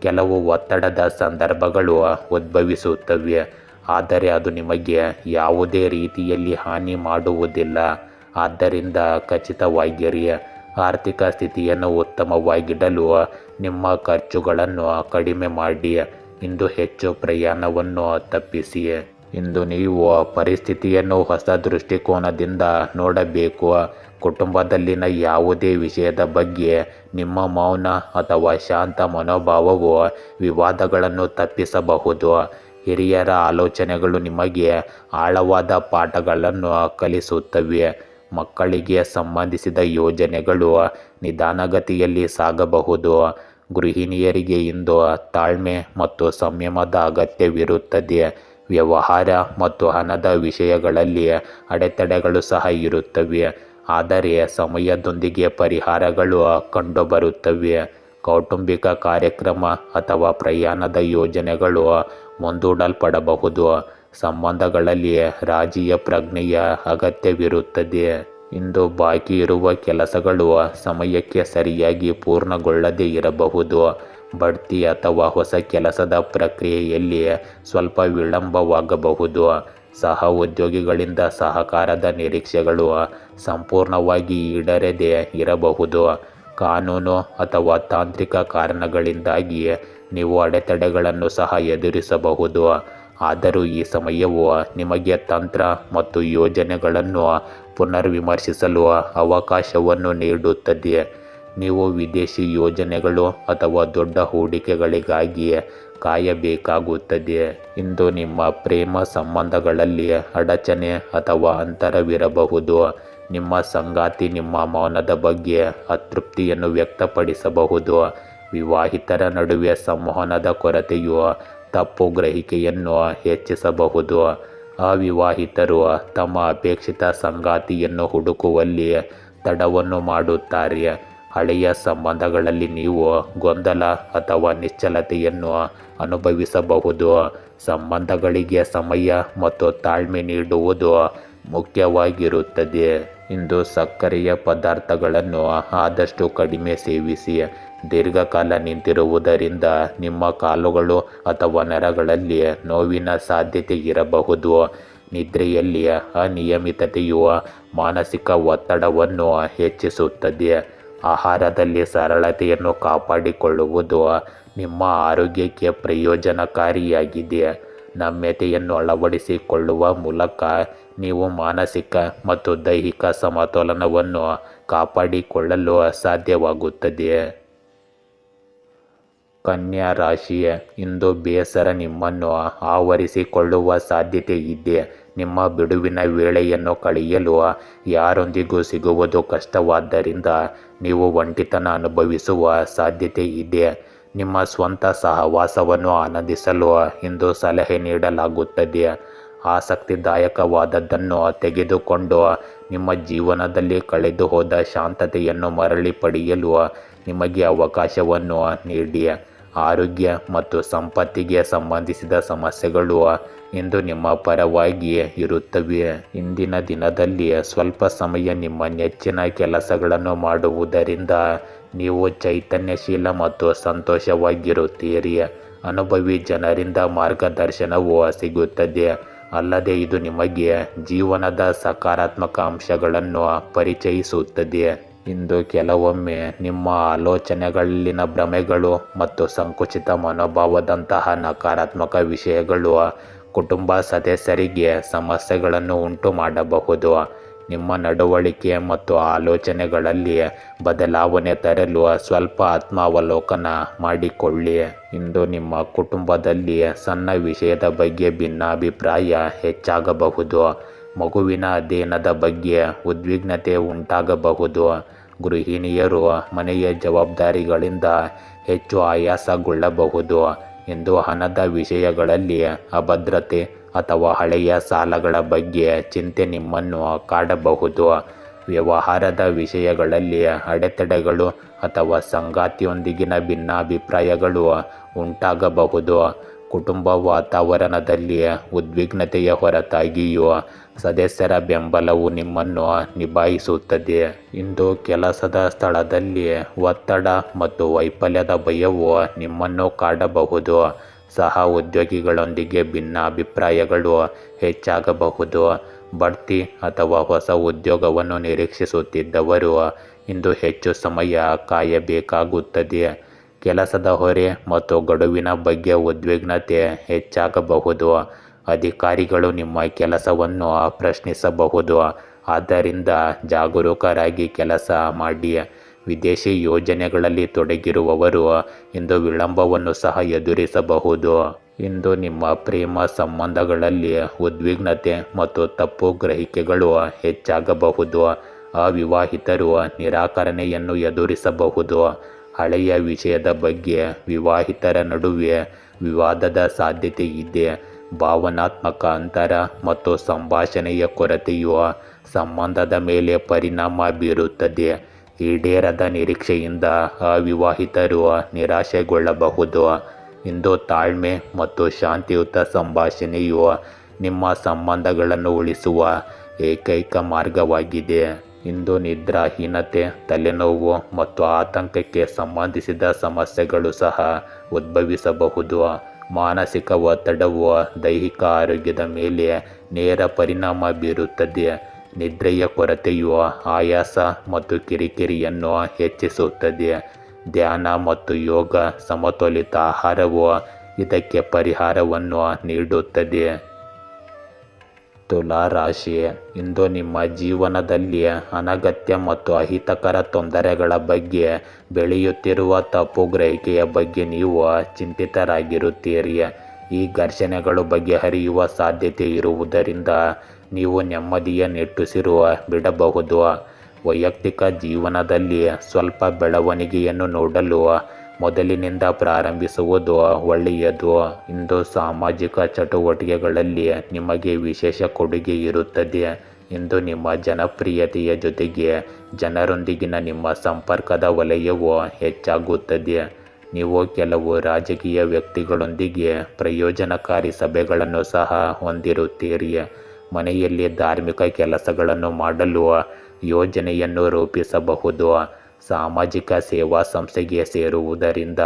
ಕೆಲವು ಒತ್ತಡದ ಸಂದರ್ಭಗಳು ಉದ್ಭವಿಸುತ್ತವೆ, ಆದರೆ ಅದು ನಿಮಗೆ ಯಾವುದೇ ರೀತಿಯಲ್ಲಿ ಹಾನಿ ಮಾಡುವುದಿಲ್ಲ. ಆದ್ದರಿಂದ ಖಚಿತವಾಗಿರಿ. ಆರ್ಥಿಕ ಸ್ಥಿತಿಯನ್ನು ಉತ್ತಮವಾಗಿಡಲು ನಿಮ್ಮ ಖರ್ಚುಗಳನ್ನು ಕಡಿಮೆ ಮಾಡಿ. ಇಂದು ಹೆಚ್ಚು ಪ್ರಯಾಣವನ್ನು ತಪ್ಪಿಸಿ. ಇಂದು ನೀವು ಪರಿಸ್ಥಿತಿಯನ್ನು ಹೊಸ ದೃಷ್ಟಿಕೋನದಿಂದ ನೋಡಬೇಕು. ಕುಟುಂಬದಲ್ಲಿನ ಯಾವುದೇ ವಿಷಯದ ಬಗ್ಗೆ ನಿಮ್ಮ ಮೌನ ಅಥವಾ ಶಾಂತ ಮನೋಭಾವವು ವಿವಾದಗಳನ್ನು ತಪ್ಪಿಸಬಹುದು. ಹಿರಿಯರ ಆಲೋಚನೆಗಳು ನಿಮಗೆ ಆಳವಾದ ಪಾಠಗಳನ್ನು ಕಲಿಸುತ್ತವೆ. ಮಕ್ಕಳಿಗೆ ಸಂಬಂಧಿಸಿದ ಯೋಜನೆಗಳು ನಿಧಾನಗತಿಯಲ್ಲಿ ಸಾಗಬಹುದು. ಗೃಹಿಣಿಯರಿಗೆ ಇಂದು ತಾಳ್ಮೆ ಮತ್ತು ಸಂಯಮದ ಅಗತ್ಯವಿರುತ್ತದೆ. ವ್ಯವಹಾರ ಮತ್ತು ಹಣದ ವಿಷಯಗಳಲ್ಲಿ ಅಡೆತಡೆಗಳು ಸಹ ಇರುತ್ತವೆ, ಆದರೆ ಸಮಯದೊಂದಿಗೆ ಪರಿಹಾರಗಳು ಕಂಡುಬರುತ್ತವೆ. ಕೌಟುಂಬಿಕ ಕಾರ್ಯಕ್ರಮ ಅಥವಾ ಪ್ರಯಾಣದ ಯೋಜನೆಗಳು ಮುಂದೂಡಲ್ಪಡಬಹುದು. ಸಂಬಂಧಗಳಲ್ಲಿ ರಾಜಿಯ ಪ್ರಜ್ಞೆಯ ಅಗತ್ಯವಿರುತ್ತದೆ. ಇಂದು ಬಾಕಿ ಇರುವ ಕೆಲಸಗಳು ಸಮಯಕ್ಕೆ ಸರಿಯಾಗಿ ಪೂರ್ಣಗೊಳ್ಳದೇ ಇರಬಹುದು. ಬಡ್ತಿ ಅಥವಾ ಹೊಸ ಕೆಲಸದ ಪ್ರಕ್ರಿಯೆಯಲ್ಲಿ ಸ್ವಲ್ಪ ವಿಳಂಬವಾಗಬಹುದು. ಸಹ ಉದ್ಯೋಗಿಗಳಿಂದ ಸಹಕಾರದ ನಿರೀಕ್ಷೆಗಳು ಸಂಪೂರ್ಣವಾಗಿ ಈಡೇರದೇ ಇರಬಹುದು. ಕಾನೂನು ಅಥವಾ ತಾಂತ್ರಿಕ ಕಾರಣಗಳಿಂದಾಗಿ ನೀವು ಅಡೆತಡೆಗಳನ್ನು ಸಹ ಎದುರಿಸಬಹುದು. ಆದರೂ ಈ ಸಮಯವು ನಿಮಗೆ ತಂತ್ರ ಮತ್ತು ಯೋಜನೆಗಳನ್ನು ಪುನರ್ವಿಮರ್ಶಿಸಲು ಅವಕಾಶವನ್ನು ನೀಡುತ್ತದೆ. ನೀವು ವಿದೇಶಿ ಯೋಜನೆಗಳು ಅಥವಾ ದೊಡ್ಡ ಹೂಡಿಕೆಗಳಿಗಾಗಿ ಕಾಯಬೇಕಾಗುತ್ತದೆ. ಇಂದು ನಿಮ್ಮ ಪ್ರೇಮ ಸಂಬಂಧಗಳಲ್ಲಿ ಅಡಚಣೆ ಅಥವಾ ಅಂತರವಿರಬಹುದು. ನಿಮ್ಮ ಸಂಗಾತಿ ನಿಮ್ಮ ಮೌನದ ಬಗ್ಗೆ ಅತೃಪ್ತಿಯನ್ನು ವ್ಯಕ್ತಪಡಿಸಬಹುದು. ವಿವಾಹಿತರ ನಡುವೆ ಸಂವಹನದ ಕೊರತೆಯು ತಪ್ಪು ಗ್ರಹಿಕೆಯನ್ನು ಹೆಚ್ಚಿಸಬಹುದು. ಅವಿವಾಹಿತರು ತಮ್ಮ ಅಪೇಕ್ಷಿತ ಸಂಗಾತಿಯನ್ನು ಹುಡುಕುವಲ್ಲಿ ತಡವನ್ನು ಮಾಡುತ್ತಾರೆ. ಹಳೆಯ ಸಂಬಂಧಗಳಲ್ಲಿ ನೀವು ಗೊಂದಲ ಅಥವಾ ನಿಶ್ಚಲತೆಯನ್ನು ಅನುಭವಿಸಬಹುದು. ಸಂಬಂಧಗಳಿಗೆ ಸಮಯ ಮತ್ತು ತಾಳ್ಮೆ ನೀಡುವುದು ಮುಖ್ಯವಾಗಿರುತ್ತದೆ. ಇಂದು ಸಕ್ಕರೆಯ ಪದಾರ್ಥಗಳನ್ನು ಆದಷ್ಟು ಕಡಿಮೆ ಸೇವಿಸಿ. ದೀರ್ಘಕಾಲ ನಿಂತಿರುವುದರಿಂದ ನಿಮ್ಮ ಕಾಲುಗಳು ಅಥವಾ ನರಗಳಲ್ಲಿ ನೋವಿನ ಸಾಧ್ಯತೆ ಇರಬಹುದು. ನಿದ್ರೆಯಲ್ಲಿ ಅನಿಯಮಿತತೆಯು ಮಾನಸಿಕ ಒತ್ತಡವನ್ನು ಹೆಚ್ಚಿಸುತ್ತದೆ. ಆಹಾರದಲ್ಲಿ ಸರಳತೆಯನ್ನು ಕಾಪಾಡಿಕೊಳ್ಳುವುದು ನಿಮ್ಮ ಆರೋಗ್ಯಕ್ಕೆ ಪ್ರಯೋಜನಕಾರಿಯಾಗಿದೆ. ನಮ್ಯತೆಯನ್ನು ಅಳವಡಿಸಿಕೊಳ್ಳುವ ಮೂಲಕ ನೀವು ಮಾನಸಿಕ ಮತ್ತು ದೈಹಿಕ ಸಮತೋಲನವನ್ನು ಕಾಪಾಡಿಕೊಳ್ಳಲು ಸಾಧ್ಯವಾಗುತ್ತದೆ. ಕನ್ಯಾ ರಾಶಿ, ಇಂದು ಬೇಸರ ನಿಮ್ಮನ್ನು ಆವರಿಸಿಕೊಳ್ಳುವ ಸಾಧ್ಯತೆ ಇದೆ. ನಿಮ್ಮ ಬಿಡುವಿನ ವೇಳೆಯನ್ನು ಕಳೆಯಲು ಯಾರೊಂದಿಗೂ ಸಿಗುವುದು ಕಷ್ಟವಾದ್ದರಿಂದ ನೀವು ಒಂಟಿತನ ಅನುಭವಿಸುವ ಸಾಧ್ಯತೆ ಇದೆ. ನಿಮ್ಮ ಸ್ವಂತ ಸಹವಾಸವನ್ನು ಆನಂದಿಸಲು ಇಂದು ಸಲಹೆ ನೀಡಲಾಗುತ್ತದೆ. ಆಸಕ್ತಿದಾಯಕವಾದದ್ದನ್ನು ತೆಗೆದುಕೊಂಡು ನಿಮ್ಮ ಜೀವನದಲ್ಲಿ ಕಳೆದು ಹೋದ ಶಾಂತತೆಯನ್ನು ಮರಳಿ ಪಡೆಯಲು ನಿಮಗೆ ಅವಕಾಶವನ್ನು ನೀಡಿ. ಆರೋಗ್ಯ ಮತ್ತು ಸಂಪತ್ತಿಗೆ ಸಂಬಂಧಿಸಿದ ಸಮಸ್ಯೆಗಳು ಇಂದು ನಿಮ್ಮ ಪರವಾಗಿ ಇರುತ್ತವೆ. ಇಂದಿನ ದಿನದಲ್ಲಿ ಸ್ವಲ್ಪ ಸಮಯ ನಿಮ್ಮ ನೆಚ್ಚಿನ ಕೆಲಸಗಳನ್ನು ಮಾಡುವುದರಿಂದ ನೀವು ಚೈತನ್ಯಶೀಲ ಮತ್ತು ಸಂತೋಷವಾಗಿರುತ್ತೀರಿ. ಅನುಭವಿ ಜನರಿಂದ ಮಾರ್ಗದರ್ಶನವೂ ಸಿಗುತ್ತದೆ. ಅಲ್ಲದೆ ಇದು ನಿಮಗೆ ಜೀವನದ ಸಕಾರಾತ್ಮಕ ಅಂಶಗಳನ್ನು ಪರಿಚಯಿಸುತ್ತದೆ. ಇಂದು ಕೆಲವೊಮ್ಮೆ ನಿಮ್ಮ ಆಲೋಚನೆಗಳಲ್ಲಿನ ಭ್ರಮೆಗಳು ಮತ್ತು ಸಂಕುಚಿತ ಮನೋಭಾವದಂತಹ ನಕಾರಾತ್ಮಕ ವಿಷಯಗಳು ಕುಟುಂಬ ಸದಸ್ಯರಿಗೆ ಸಮಸ್ಯೆಗಳನ್ನು ಉಂಟು ಮಾಡಬಹುದು. ನಿಮ್ಮ ನಡವಳಿಕೆ ಮತ್ತು ಆಲೋಚನೆಗಳಲ್ಲಿ ಬದಲಾವಣೆ ತರಲು ಸ್ವಲ್ಪ ಆತ್ಮಾವಲೋಕನ ಮಾಡಿಕೊಳ್ಳಿ. ಇಂದು ನಿಮ್ಮ ಕುಟುಂಬದಲ್ಲಿ ಸಣ್ಣ ವಿಷಯದ ಬಗ್ಗೆ ಭಿನ್ನಾಭಿಪ್ರಾಯ ಹೆಚ್ಚಾಗಬಹುದು. ಮಗುವಿನ ಅಧ್ಯಯನದ ಬಗ್ಗೆ ಉದ್ವಿಗ್ನತೆ ಉಂಟಾಗಬಹುದು. ಗೃಹಿಣಿಯರು ಮನೆಯ ಜವಾಬ್ದಾರಿಗಳಿಂದ ಹೆಚ್ಚು ಆಯಾಸಗೊಳ್ಳಬಹುದು. ಇಂದು ಹಣದ ವಿಷಯಗಳಲ್ಲಿ ಅಭದ್ರತೆ ಅಥವಾ ಹಳೆಯ ಸಾಲಗಳ ಬಗ್ಗೆ ಚಿಂತೆ ನಿಮ್ಮನ್ನು ಕಾಡಬಹುದು. ವ್ಯವಹಾರದ ವಿಷಯಗಳಲ್ಲಿ ಅಡೆತಡೆಗಳು ಅಥವಾ ಸಂಗಾತಿಯೊಂದಿಗಿನ ಭಿನ್ನಾಭಿಪ್ರಾಯಗಳು ಉಂಟಾಗಬಹುದು. ಕುಟುಂಬ ವಾತಾವರಣದಲ್ಲಿ ಉದ್ವಿಗ್ನತೆಯ ಹೊರತಾಗಿಯೂ ಸದಸ್ಯರ ಬೆಂಬಲವು ನಿಮ್ಮನ್ನು ನಿಭಾಯಿಸುತ್ತದೆ. ಇಂದು ಕೆಲಸದ ಸ್ಥಳದಲ್ಲಿ ಒತ್ತಡ ಮತ್ತು ವೈಫಲ್ಯದ ಭಯವು ನಿಮ್ಮನ್ನು ಕಾಡಬಹುದು. ಸಹ ಉದ್ಯೋಗಿಗಳೊಂದಿಗೆ ಭಿನ್ನಾಭಿಪ್ರಾಯಗಳು ಹೆಚ್ಚಾಗಬಹುದು. ಬಡ್ತಿ ಅಥವಾ ಹೊಸ ಉದ್ಯೋಗವನ್ನು ನಿರೀಕ್ಷಿಸುತ್ತಿದ್ದವರು ಇಂದು ಹೆಚ್ಚು ಸಮಯ ಕಾಯಬೇಕಾಗುತ್ತದೆ. ಕೆಲಸದ ಹೊರೆ ಮತ್ತು ಗಡುವಿನ ಬಗ್ಗೆ ಉದ್ವಿಗ್ನತೆ ಹೆಚ್ಚಾಗಬಹುದು. ಅಧಿಕಾರಿಗಳು ನಿಮ್ಮ ಕೆಲಸವನ್ನು ಪ್ರಶ್ನಿಸಬಹುದು. ಆದ್ದರಿಂದ ಜಾಗರೂಕರಾಗಿ ಕೆಲಸ ಮಾಡಿ. ವಿದೇಶಿ ಯೋಜನೆಗಳಲ್ಲಿ ತೊಡಗಿರುವವರು ಇಂದು ವಿಳಂಬವನ್ನು ಸಹ ಎದುರಿಸಬಹುದು. ಇಂದು ನಿಮ್ಮ ಪ್ರೇಮ ಸಂಬಂಧಗಳಲ್ಲಿ ಉದ್ವಿಗ್ನತೆ ಮತ್ತು ತಪ್ಪು ಗ್ರಹಿಕೆಗಳು ಹೆಚ್ಚಾಗಬಹುದು. ಅವಿವಾಹಿತರು ನಿರಾಕರಣೆಯನ್ನು ಎದುರಿಸಬಹುದು. ಹಳೆಯ ವಿಷಯದ ಬಗ್ಗೆ ವಿವಾಹಿತರ ನಡುವೆ ವಿವಾದದ ಸಾಧ್ಯತೆ ಇದೆ. ಭಾವನಾತ್ಮಕ ಅಂತರ ಮತ್ತು ಸಂಭಾಷಣೆಯ ಕೊರತೆಯು ಸಂಬಂಧದ ಮೇಲೆ ಪರಿಣಾಮ ಬೀರುತ್ತದೆ. ಈಡೇರದ ನಿರೀಕ್ಷೆಯಿಂದ ಅವಿವಾಹಿತರು ನಿರಾಶೆಗೊಳ್ಳಬಹುದು. ಇಂದು ತಾಳ್ಮೆ ಮತ್ತು ಶಾಂತಿಯುತ ಸಂಭಾಷಣೆಯು ನಿಮ್ಮ ಸಂಬಂಧಗಳನ್ನು ಉಳಿಸುವ ಏಕೈಕ ಮಾರ್ಗವಾಗಿದೆ. ಇಂದು ನಿದ್ರಾಹೀನತೆ, ತಲೆನೋವು ಮತ್ತು ಆತಂಕಕ್ಕೆ ಸಂಬಂಧಿಸಿದ ಸಮಸ್ಯೆಗಳು ಸಹ ಉದ್ಭವಿಸಬಹುದು. ಮಾನಸಿಕ ಒತ್ತಡವು ದೈಹಿಕ ಆರೋಗ್ಯದ ಮೇಲೆ ನೇರ ಪರಿಣಾಮ ಬೀರುತ್ತದೆ. ನಿದ್ರೆಯ ಕೊರತೆಯು ಆಯಾಸ ಮತ್ತು ಕಿರಿಕಿರಿಯನ್ನು ಹೆಚ್ಚಿಸುತ್ತದೆ. ಧ್ಯಾನ ಮತ್ತು ಯೋಗ, ಸಮತೋಲಿತ ಆಹಾರವು ಇದಕ್ಕೆ ಪರಿಹಾರವನ್ನು ನೀಡುತ್ತದೆ. ತುಲಾ ರಾಶಿ, ಇಂದು ನಿಮ್ಮ ಜೀವನದಲ್ಲಿ ಅನಗತ್ಯ ಮತ್ತು ಅಹಿತಕರ ತೊಂದರೆಗಳ ಬಗ್ಗೆ ಬೆಳೆಯುತ್ತಿರುವ ತಪ್ಪು ಗ್ರಹಿಕೆಯ ಬಗ್ಗೆ ನೀವು ಚಿಂತಿತರಾಗಿರುತ್ತೀರಿ. ಈ ಘರ್ಷಣೆಗಳು ಬಗೆಹರಿಯುವ ಸಾಧ್ಯತೆ ಇರುವುದರಿಂದ ನೀವು ನೆಮ್ಮದಿಯ ನಿಟ್ಟುಸಿರು ಬಿಡಬಹುದು. ವೈಯಕ್ತಿಕ ಜೀವನದಲ್ಲಿ ಸ್ವಲ್ಪ ಬೆಳವಣಿಗೆಯನ್ನು ನೋಡಲು ಮೊದಲಿನಿಂದ ಪ್ರಾರಂಭಿಸುವುದು ಒಳ್ಳೆಯದು. ಇಂದು ಸಾಮಾಜಿಕ ಚಟುವಟಿಕೆಗಳಲ್ಲಿ ನಿಮಗೆ ವಿಶೇಷ ಕೊಡುಗೆ ಇರುತ್ತದೆ. ಇಂದು ನಿಮ್ಮ ಜನಪ್ರಿಯತೆಯ ಜೊತೆಗೆ ಜನರೊಂದಿಗಿನ ನಿಮ್ಮ ಸಂಪರ್ಕದ ವಲಯವು ಹೆಚ್ಚಾಗುತ್ತದೆ. ನೀವು ಕೆಲವು ರಾಜಕೀಯ ವ್ಯಕ್ತಿಗಳೊಂದಿಗೆ ಪ್ರಯೋಜನಕಾರಿ ಸಭೆಗಳನ್ನು ಸಹ ಹೊಂದಿರುತ್ತೀರಿ. ಮನೆಯಲ್ಲಿ ಧಾರ್ಮಿಕ ಕೆಲಸಗಳನ್ನು ಮಾಡಲು ಯೋಜನೆಯನ್ನು ರೂಪಿಸಬಹುದು. ಸಾಮಾಜಿಕ ಸೇವಾ ಸಂಸ್ಥೆಗೆ ಸೇರುವುದರಿಂದ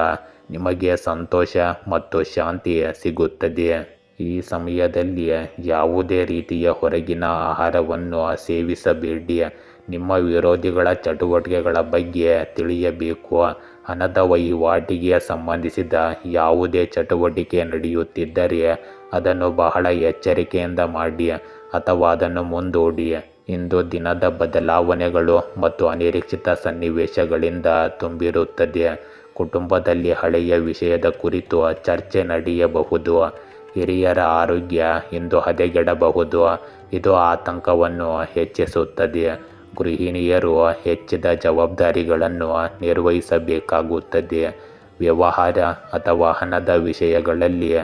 ನಿಮಗೆ ಸಂತೋಷ ಮತ್ತು ಶಾಂತಿ ಸಿಗುತ್ತದೆ. ಈ ಸಮಯದಲ್ಲಿ ಯಾವುದೇ ರೀತಿಯ ಹೊರಗಿನ ಆಹಾರವನ್ನು ಸೇವಿಸಬೇಡಿ. ನಿಮ್ಮ ವಿರೋಧಿಗಳ ಚಟುವಟಿಕೆಗಳ ಬಗ್ಗೆ ತಿಳಿಯಬೇಕು. ಹಣದ ವಹಿವಾಟಿಗೆ ಸಂಬಂಧಿಸಿದ ಯಾವುದೇ ಚಟುವಟಿಕೆ ನಡೆಯುತ್ತಿದ್ದರೆ ಅದನ್ನು ಬಹಳ ಎಚ್ಚರಿಕೆಯಿಂದ ಮಾಡಿ ಅಥವಾ ಅದನ್ನು ಮುಂದೂಡಿ. ಇಂದು ದಿನದ ಬದಲಾವಣೆಗಳು ಮತ್ತು ಅನಿರೀಕ್ಷಿತ ಸನ್ನಿವೇಶಗಳಿಂದ ತುಂಬಿರುತ್ತದೆ. ಕುಟುಂಬದಲ್ಲಿ ಹಳೆಯ ವಿಷಯದ ಕುರಿತು ಚರ್ಚೆ ನಡೆಯಬಹುದು. ಹಿರಿಯರ ಆರೋಗ್ಯ ಇಂದು ಹದಗೆಡಬಹುದು. ಇದು ಆತಂಕವನ್ನು ಹೆಚ್ಚಿಸುತ್ತದೆ. ಗೃಹಿಣಿಯರು ಹೆಚ್ಚಿದ ಜವಾಬ್ದಾರಿಗಳನ್ನು ನಿರ್ವಹಿಸಬೇಕಾಗುತ್ತದೆ. ವ್ಯವಹಾರ ಅಥವಾ ಹಣದ ವಿಷಯಗಳಲ್ಲಿ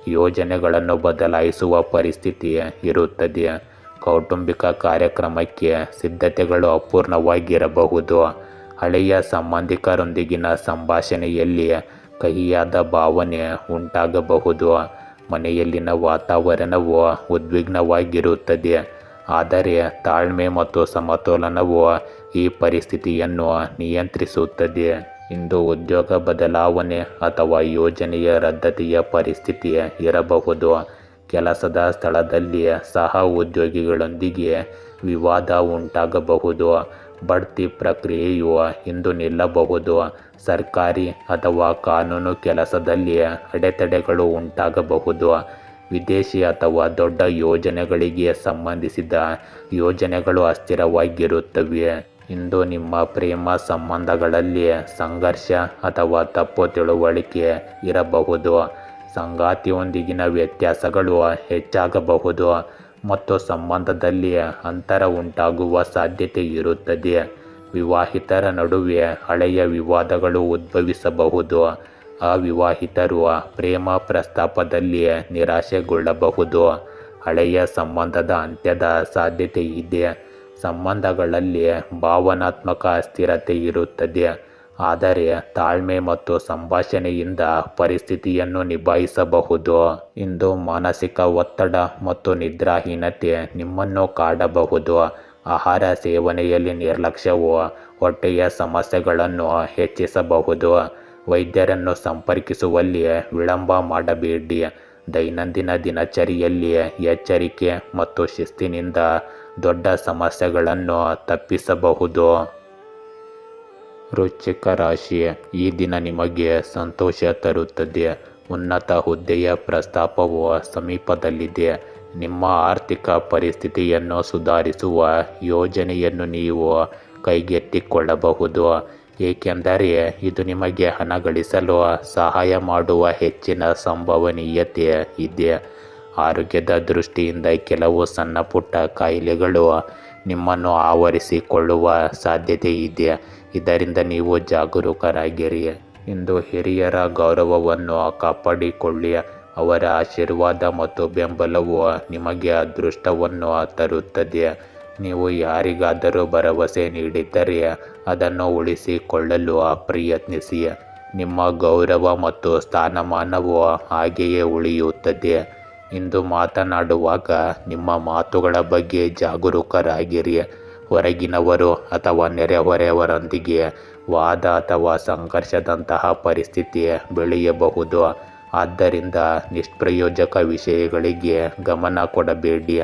ಯೋಜನೆಗಳನ್ನು ಬದಲಾಯಿಸುವ ಪರಿಸ್ಥಿತಿ ಇರುತ್ತದೆ. ಕೌಟುಂಬಿಕ ಕಾರ್ಯಕ್ರಮಕ್ಕೆ ಸಿದ್ಧತೆಗಳು ಅಪೂರ್ಣವಾಗಿರಬಹುದು. ಹಳೆಯ ಸಂಬಂಧಿಕರೊಂದಿಗಿನ ಸಂಭಾಷಣೆಯಲ್ಲಿ ಕಹಿಯಾದ ಭಾವನೆ ಉಂಟಾಗಬಹುದು. ಮನೆಯಲ್ಲಿನ ವಾತಾವರಣವು ಉದ್ವಿಗ್ನವಾಗಿರುತ್ತದೆ. ಆದರೆ ತಾಳ್ಮೆ ಮತ್ತು ಸಮತೋಲನವು ಈ ಪರಿಸ್ಥಿತಿಯನ್ನು ನಿಯಂತ್ರಿಸುತ್ತದೆ. ಇಂದು ಉದ್ಯೋಗ ಬದಲಾವಣೆ ಅಥವಾ ಯೋಜನೆಯ ರದ್ದತಿಯ ಪರಿಸ್ಥಿತಿ ಇರಬಹುದು. ಕೆಲಸದ ಸ್ಥಳದಲ್ಲಿ ಸಹ ಉದ್ಯೋಗಿಗಳೊಂದಿಗೆ ವಿವಾದ ಉಂಟಾಗಬಹುದು. ಬಡ್ತಿ ಪ್ರಕ್ರಿಯೆಯು ಇಂದು ನಿಲ್ಲಬಹುದು. ಸರ್ಕಾರಿ ಅಥವಾ ಕಾನೂನು ಕೆಲಸದಲ್ಲಿ ಅಡೆತಡೆಗಳು ಉಂಟಾಗಬಹುದು. ವಿದೇಶಿ ಅಥವಾ ದೊಡ್ಡ ಯೋಜನೆಗಳಿಗೆ ಸಂಬಂಧಿಸಿದ ಯೋಜನೆಗಳು ಅಸ್ಥಿರವಾಗಿರುತ್ತವೆ. ಇಂದು ನಿಮ್ಮ ಪ್ರೇಮ ಸಂಬಂಧಗಳಲ್ಲಿ ಸಂಘರ್ಷ ಅಥವಾ ತಪ್ಪು ತಿಳುವಳಿಕೆ ಇರಬಹುದು. ಸಂಗಾತಿಯೊಂದಿಗಿನ ವ್ಯತ್ಯಾಸಗಳು ಹೆಚ್ಚಾಗಬಹುದು ಮತ್ತು ಸಂಬಂಧದಲ್ಲಿ ಅಂತರ ಉಂಟಾಗುವ ಸಾಧ್ಯತೆ ಇರುತ್ತದೆ. ವಿವಾಹಿತರ ನಡುವೆ ಹಳೆಯ ವಿವಾದಗಳು ಉದ್ಭವಿಸಬಹುದು. ಅವಿವಾಹಿತರು ಪ್ರೇಮ ಪ್ರಸ್ತಾಪದಲ್ಲಿ ನಿರಾಶೆಗೊಳ್ಳಬಹುದು. ಹಳೆಯ ಸಂಬಂಧದ ಅಂತ್ಯದ ಸಾಧ್ಯತೆ ಇದೆ. ಸಂಬಂಧಗಳಲ್ಲಿ ಭಾವನಾತ್ಮಕ ಅಸ್ಥಿರತೆ ಇರುತ್ತದೆ. ಆದರೆ ತಾಳ್ಮೆ ಮತ್ತು ಸಂಭಾಷಣೆಯಿಂದ ಪರಿಸ್ಥಿತಿಯನ್ನು ನಿಭಾಯಿಸಬಹುದು. ಇಂದು ಮಾನಸಿಕ ಒತ್ತಡ ಮತ್ತು ನಿದ್ರಾಹೀನತೆ ನಿಮ್ಮನ್ನು ಕಾಡಬಹುದು. ಆಹಾರ ಸೇವನೆಯಲ್ಲಿ ನಿರ್ಲಕ್ಷ್ಯವು ಹೊಟ್ಟೆಯ ಸಮಸ್ಯೆಗಳನ್ನು ಹೆಚ್ಚಿಸಬಹುದು. ವೈದ್ಯರನ್ನು ಸಂಪರ್ಕಿಸುವಲ್ಲಿ ವಿಳಂಬ ಮಾಡಬೇಡಿ. ದೈನಂದಿನ ದಿನಚರಿಯಲ್ಲಿ ಎಚ್ಚರಿಕೆ ಮತ್ತು ಶಿಸ್ತಿನಿಂದ ದೊಡ್ಡ ಸಮಸ್ಯೆಗಳನ್ನು ತಪ್ಪಿಸಬಹುದು. ವೃಶ್ಚಿಕ ರಾಶಿ, ಈ ದಿನ ನಿಮಗೆ ಸಂತೋಷ ತರುತ್ತದೆ. ಉನ್ನತ ಹುದ್ದೆಯ ಪ್ರಸ್ತಾಪವು ಸಮೀಪದಲ್ಲಿದೆ. ನಿಮ್ಮ ಆರ್ಥಿಕ ಪರಿಸ್ಥಿತಿಯನ್ನು ಸುಧಾರಿಸುವ ಯೋಜನೆಯನ್ನು ನೀವು ಕೈಗೆತ್ತಿಕೊಳ್ಳಬಹುದು, ಏಕೆಂದರೆ ಇದು ನಿಮಗೆ ಹಣ ಗಳಿಸಲು ಸಹಾಯ ಮಾಡುವ ಹೆಚ್ಚಿನ ಸಂಭವನೀಯತೆ ಇದೆ. ಆರೋಗ್ಯದ ದೃಷ್ಟಿಯಿಂದ ಕೆಲವು ಸಣ್ಣ ಪುಟ್ಟ ಕಾಯಿಲೆಗಳು ನಿಮ್ಮನ್ನು ಆವರಿಸಿಕೊಳ್ಳುವ ಸಾಧ್ಯತೆ ಇದೆ. ಇದರಿಂದ ನೀವು ಜಾಗರೂಕರಾಗಿರಿ. ಇಂದು ಹಿರಿಯರ ಗೌರವವನ್ನು ಕಾಪಾಡಿಕೊಳ್ಳಿ. ಅವರ ಆಶೀರ್ವಾದ ಮತ್ತು ಬೆಂಬಲವು ನಿಮಗೆ ಅದೃಷ್ಟವನ್ನು ತರುತ್ತದೆ. ನೀವು ಯಾರಿಗಾದರೂ ಭರವಸೆ ನೀಡಿದ್ದರೆ ಅದನ್ನು ಉಳಿಸಿಕೊಳ್ಳಲು ಪ್ರಯತ್ನಿಸಿ. ನಿಮ್ಮ ಗೌರವ ಮತ್ತು ಸ್ಥಾನಮಾನವು ಹಾಗೆಯೇ ಉಳಿಯುತ್ತದೆ. ಇಂದು ಮಾತನಾಡುವಾಗ ನಿಮ್ಮ ಮಾತುಗಳ ಬಗ್ಗೆ ಜಾಗರೂಕರಾಗಿರಿ. ಹೊರಗಿನವರು ಅಥವಾ ನೆರೆಹೊರೆಯವರೊಂದಿಗೆ ವಾದ ಅಥವಾ ಸಂಘರ್ಷದಂತಹ ಪರಿಸ್ಥಿತಿ ಬೆಳೆಯಬಹುದು. ಆದ್ದರಿಂದ ನಿಷ್ಪ್ರಯೋಜಕ ವಿಷಯಗಳಿಗೆ ಗಮನ ಕೊಡಬೇಡಿ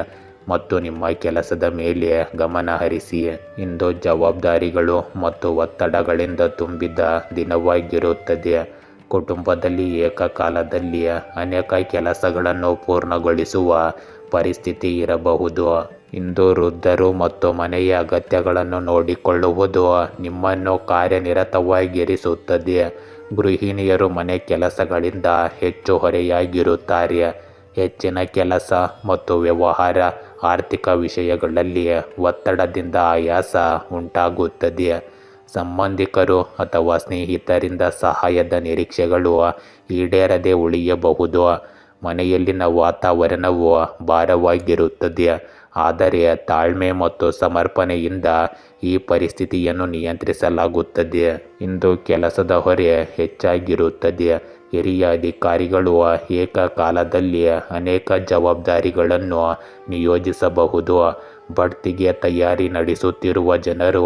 ಮತ್ತು ನಿಮ್ಮ ಕೆಲಸದ ಮೇಲೆ ಗಮನ ಹರಿಸಿ. ಇಂದು ಜವಾಬ್ದಾರಿಗಳು ಮತ್ತು ಒತ್ತಡಗಳಿಂದ ತುಂಬಿದ ದಿನವಾಗಿರುತ್ತದೆ. ಕುಟುಂಬದಲ್ಲಿ ಏಕಕಾಲದಲ್ಲಿ ಅನೇಕ ಕೆಲಸಗಳನ್ನು ಪೂರ್ಣಗೊಳಿಸುವ ಪರಿಸ್ಥಿತಿ ಇರಬಹುದು. ಇಂದು ವೃದ್ಧರು ಮತ್ತು ಮನೆಯ ಅಗತ್ಯಗಳನ್ನು ನೋಡಿಕೊಳ್ಳುವುದು ನಿಮ್ಮನ್ನು ಕಾರ್ಯನಿರತವಾಗಿರಿಸುತ್ತದೆ. ಗೃಹಿಣಿಯರು ಮನೆ ಕೆಲಸಗಳಿಂದ ಹೆಚ್ಚು ಹೊರೆಯಾಗಿರುತ್ತಾರೆ. ಹೆಚ್ಚಿನ ಕೆಲಸ ಮತ್ತು ವ್ಯವಹಾರ ಆರ್ಥಿಕ ವಿಷಯಗಳಲ್ಲಿ ಒತ್ತಡದಿಂದ ಆಯಾಸ ಉಂಟಾಗುತ್ತದೆ. ಸಂಬಂಧಿಕರು ಅಥವಾ ಸ್ನೇಹಿತರಿಂದ ಸಹಾಯದ ನಿರೀಕ್ಷೆಗಳು ಈಡೇರದೆ ಉಳಿಯಬಹುದು. ಮನೆಯಲ್ಲಿನ ವಾತಾವರಣವು ಭಾರವಾಗಿರುತ್ತದೆ. ಆದರೆ ತಾಳ್ಮೆ ಮತ್ತು ಸಮರ್ಪಣೆಯಿಂದ ಈ ಪರಿಸ್ಥಿತಿಯನ್ನು ನಿಯಂತ್ರಿಸಲಾಗುತ್ತದೆ. ಇಂದು ಕೆಲಸದ ಹೊರೆ ಹೆಚ್ಚಾಗಿರುತ್ತದೆ, ಹಿರಿಯ ಅಧಿಕಾರಿಗಳು ಏಕಕಾಲದಲ್ಲಿ ಅನೇಕ ಜವಾಬ್ದಾರಿಗಳನ್ನು ನಿಯೋಜಿಸಬಹುದು. ಬಡ್ತಿಗೆ ತಯಾರಿ ನಡೆಸುತ್ತಿರುವ ಜನರು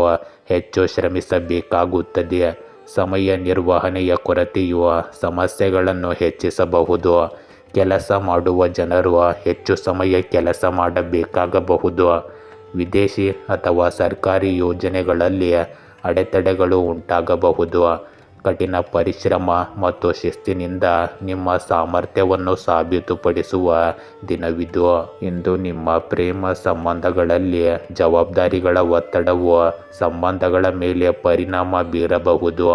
ಹೆಚ್ಚು ಶ್ರಮಿಸಬೇಕಾಗುತ್ತದೆ. ಸಮಯ ನಿರ್ವಹಣೆಯ ಕೊರತೆಯು ಸಮಸ್ಯೆಗಳನ್ನು ಹೆಚ್ಚಿಸಬಹುದು. ಕೆಲಸ ಮಾಡುವ ಜನರು ಹೆಚ್ಚು ಸಮಯ ಕೆಲಸ ಮಾಡಬೇಕಾಗಬಹುದು. ವಿದೇಶಿ ಅಥವಾ ಸರ್ಕಾರಿ ಯೋಜನೆಗಳಲ್ಲಿ ಅಡೆತಡೆಗಳು ಉಂಟಾಗಬಹುದು. ಕಠಿಣ ಪರಿಶ್ರಮ ಮತ್ತು ಶಿಸ್ತಿನಿಂದ ನಿಮ್ಮ ಸಾಮರ್ಥ್ಯವನ್ನು ಸಾಬೀತುಪಡಿಸುವ ದಿನವಿದು. ಇಂದು ನಿಮ್ಮ ಪ್ರೇಮ ಸಂಬಂಧಗಳಲ್ಲಿ ಜವಾಬ್ದಾರಿಗಳ ಒತ್ತಡವು ಸಂಬಂಧಗಳ ಮೇಲೆ ಪರಿಣಾಮ ಬೀರಬಹುದು.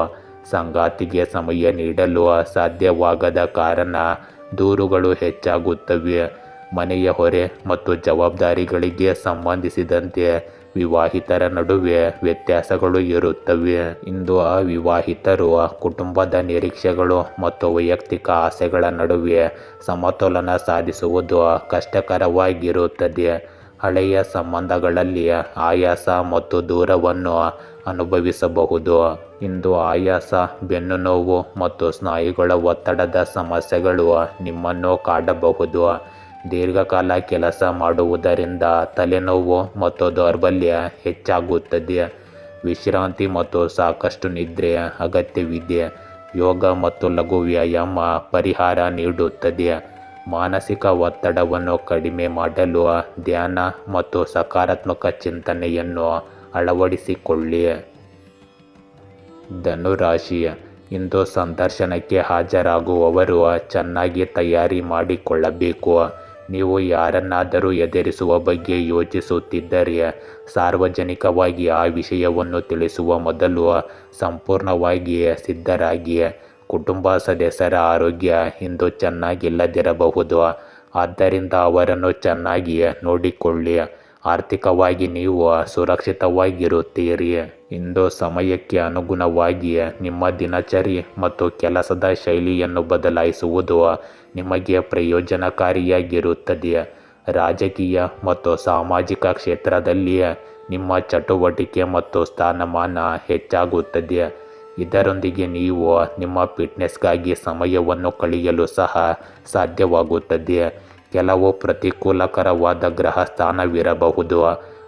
ಸಂಗಾತಿಗೆ ಸಮಯ ನೀಡಲು ಸಾಧ್ಯವಾಗದ ಕಾರಣ ದೂರುಗಳು ಹೆಚ್ಚಾಗುತ್ತವೆ. ಮನೆಯ ಹೊರೆ ಮತ್ತು ಜವಾಬ್ದಾರಿಗಳಿಗೆ ಸಂಬಂಧಿಸಿದಂತೆ ವಿವಾಹಿತರ ನಡುವೆ ವ್ಯತ್ಯಾಸಗಳು ಇರುತ್ತವೆ. ಇಂದು ಅವಿವಾಹಿತರು ಕುಟುಂಬದ ನಿರೀಕ್ಷೆಗಳು ಮತ್ತು ವೈಯಕ್ತಿಕ ಆಸೆಗಳ ನಡುವೆ ಸಮತೋಲನ ಸಾಧಿಸುವುದು ಕಷ್ಟಕರವಾಗಿರುತ್ತದೆ. ಹಳೆಯ ಸಂಬಂಧಗಳಲ್ಲಿ ಆಯಾಸ ಮತ್ತು ದೂರವನ್ನು ಅನುಭವಿಸಬಹುದು. ಇಂದು ಆಯಾಸ, ಬೆನ್ನುನೋವು ಮತ್ತು ಸ್ನಾಯುಗಳ ಒತ್ತಡದ ಸಮಸ್ಯೆಗಳು ನಿಮ್ಮನ್ನು ಕಾಡಬಹುದು. ದೀರ್ಘಕಾಲ ಕೆಲಸ ಮಾಡುವುದರಿಂದ ತಲೆನೋವು ಮತ್ತು ದೌರ್ಬಲ್ಯ ಹೆಚ್ಚಾಗುತ್ತದೆ. ವಿಶ್ರಾಂತಿ ಮತ್ತು ಸಾಕಷ್ಟು ನಿದ್ರೆ ಅಗತ್ಯವಿದೆ. ಯೋಗ ಮತ್ತು ಲಘು ವ್ಯಾಯಾಮ ಪರಿಹಾರ ನೀಡುತ್ತದೆ. ಮಾನಸಿಕ ಒತ್ತಡವನ್ನು ಕಡಿಮೆ ಮಾಡಲು ಧ್ಯಾನ ಮತ್ತು ಸಕಾರಾತ್ಮಕ ಚಿಂತನೆಯನ್ನು ಅಳವಡಿಸಿಕೊಳ್ಳಿ. ಧನುರಾಶಿ, ಇಂದು ಸಂದರ್ಶನಕ್ಕೆ ಹಾಜರಾಗುವವರು ಚೆನ್ನಾಗಿ ತಯಾರಿ ಮಾಡಿಕೊಳ್ಳಬೇಕು. ನೀವು ಯಾರನ್ನಾದರೂ ಎದುರಿಸುವ ಬಗ್ಗೆ ಯೋಚಿಸುತ್ತಿದ್ದರೆ ಸಾರ್ವಜನಿಕವಾಗಿ ಆ ವಿಷಯವನ್ನು ತಿಳಿಸುವ ಮೊದಲು ಸಂಪೂರ್ಣವಾಗಿ ಸಿದ್ಧರಾಗಿ. ಕುಟುಂಬ ಸದಸ್ಯರ ಆರೋಗ್ಯ ಇಂದು ಚೆನ್ನಾಗಿಲ್ಲದಿರಬಹುದು, ಆದ್ದರಿಂದ ಅವರನ್ನು ಚೆನ್ನಾಗಿ ನೋಡಿಕೊಳ್ಳಿ. ಆರ್ಥಿಕವಾಗಿ ನೀವು ಸುರಕ್ಷಿತವಾಗಿರುತ್ತೀರಿ. ಇಂದು ಸಮಯಕ್ಕೆ ಅನುಗುಣವಾಗಿ ನಿಮ್ಮ ದಿನಚರಿ ಮತ್ತು ಕೆಲಸದ ಶೈಲಿಯನ್ನು ಬದಲಾಯಿಸುವುದು ನಿಮಗೆ ಪ್ರಯೋಜನಕಾರಿಯಾಗಿರುತ್ತದೆ. ರಾಜಕೀಯ ಮತ್ತು ಸಾಮಾಜಿಕ ಕ್ಷೇತ್ರದಲ್ಲಿ ನಿಮ್ಮ ಚಟುವಟಿಕೆ ಮತ್ತು ಸ್ಥಾನಮಾನ ಹೆಚ್ಚಾಗುತ್ತದೆ. ಇದರೊಂದಿಗೆ ನೀವು ನಿಮ್ಮ ಫಿಟ್ನೆಸ್ಗಾಗಿ ಸಮಯವನ್ನು ಕಳೆಯಲು ಸಹ ಸಾಧ್ಯವಾಗುತ್ತದೆ. ಕೆಲವು ಪ್ರತಿಕೂಲಕರವಾದ ಗ್ರಹ ಸ್ಥಾನವಿರಬಹುದು.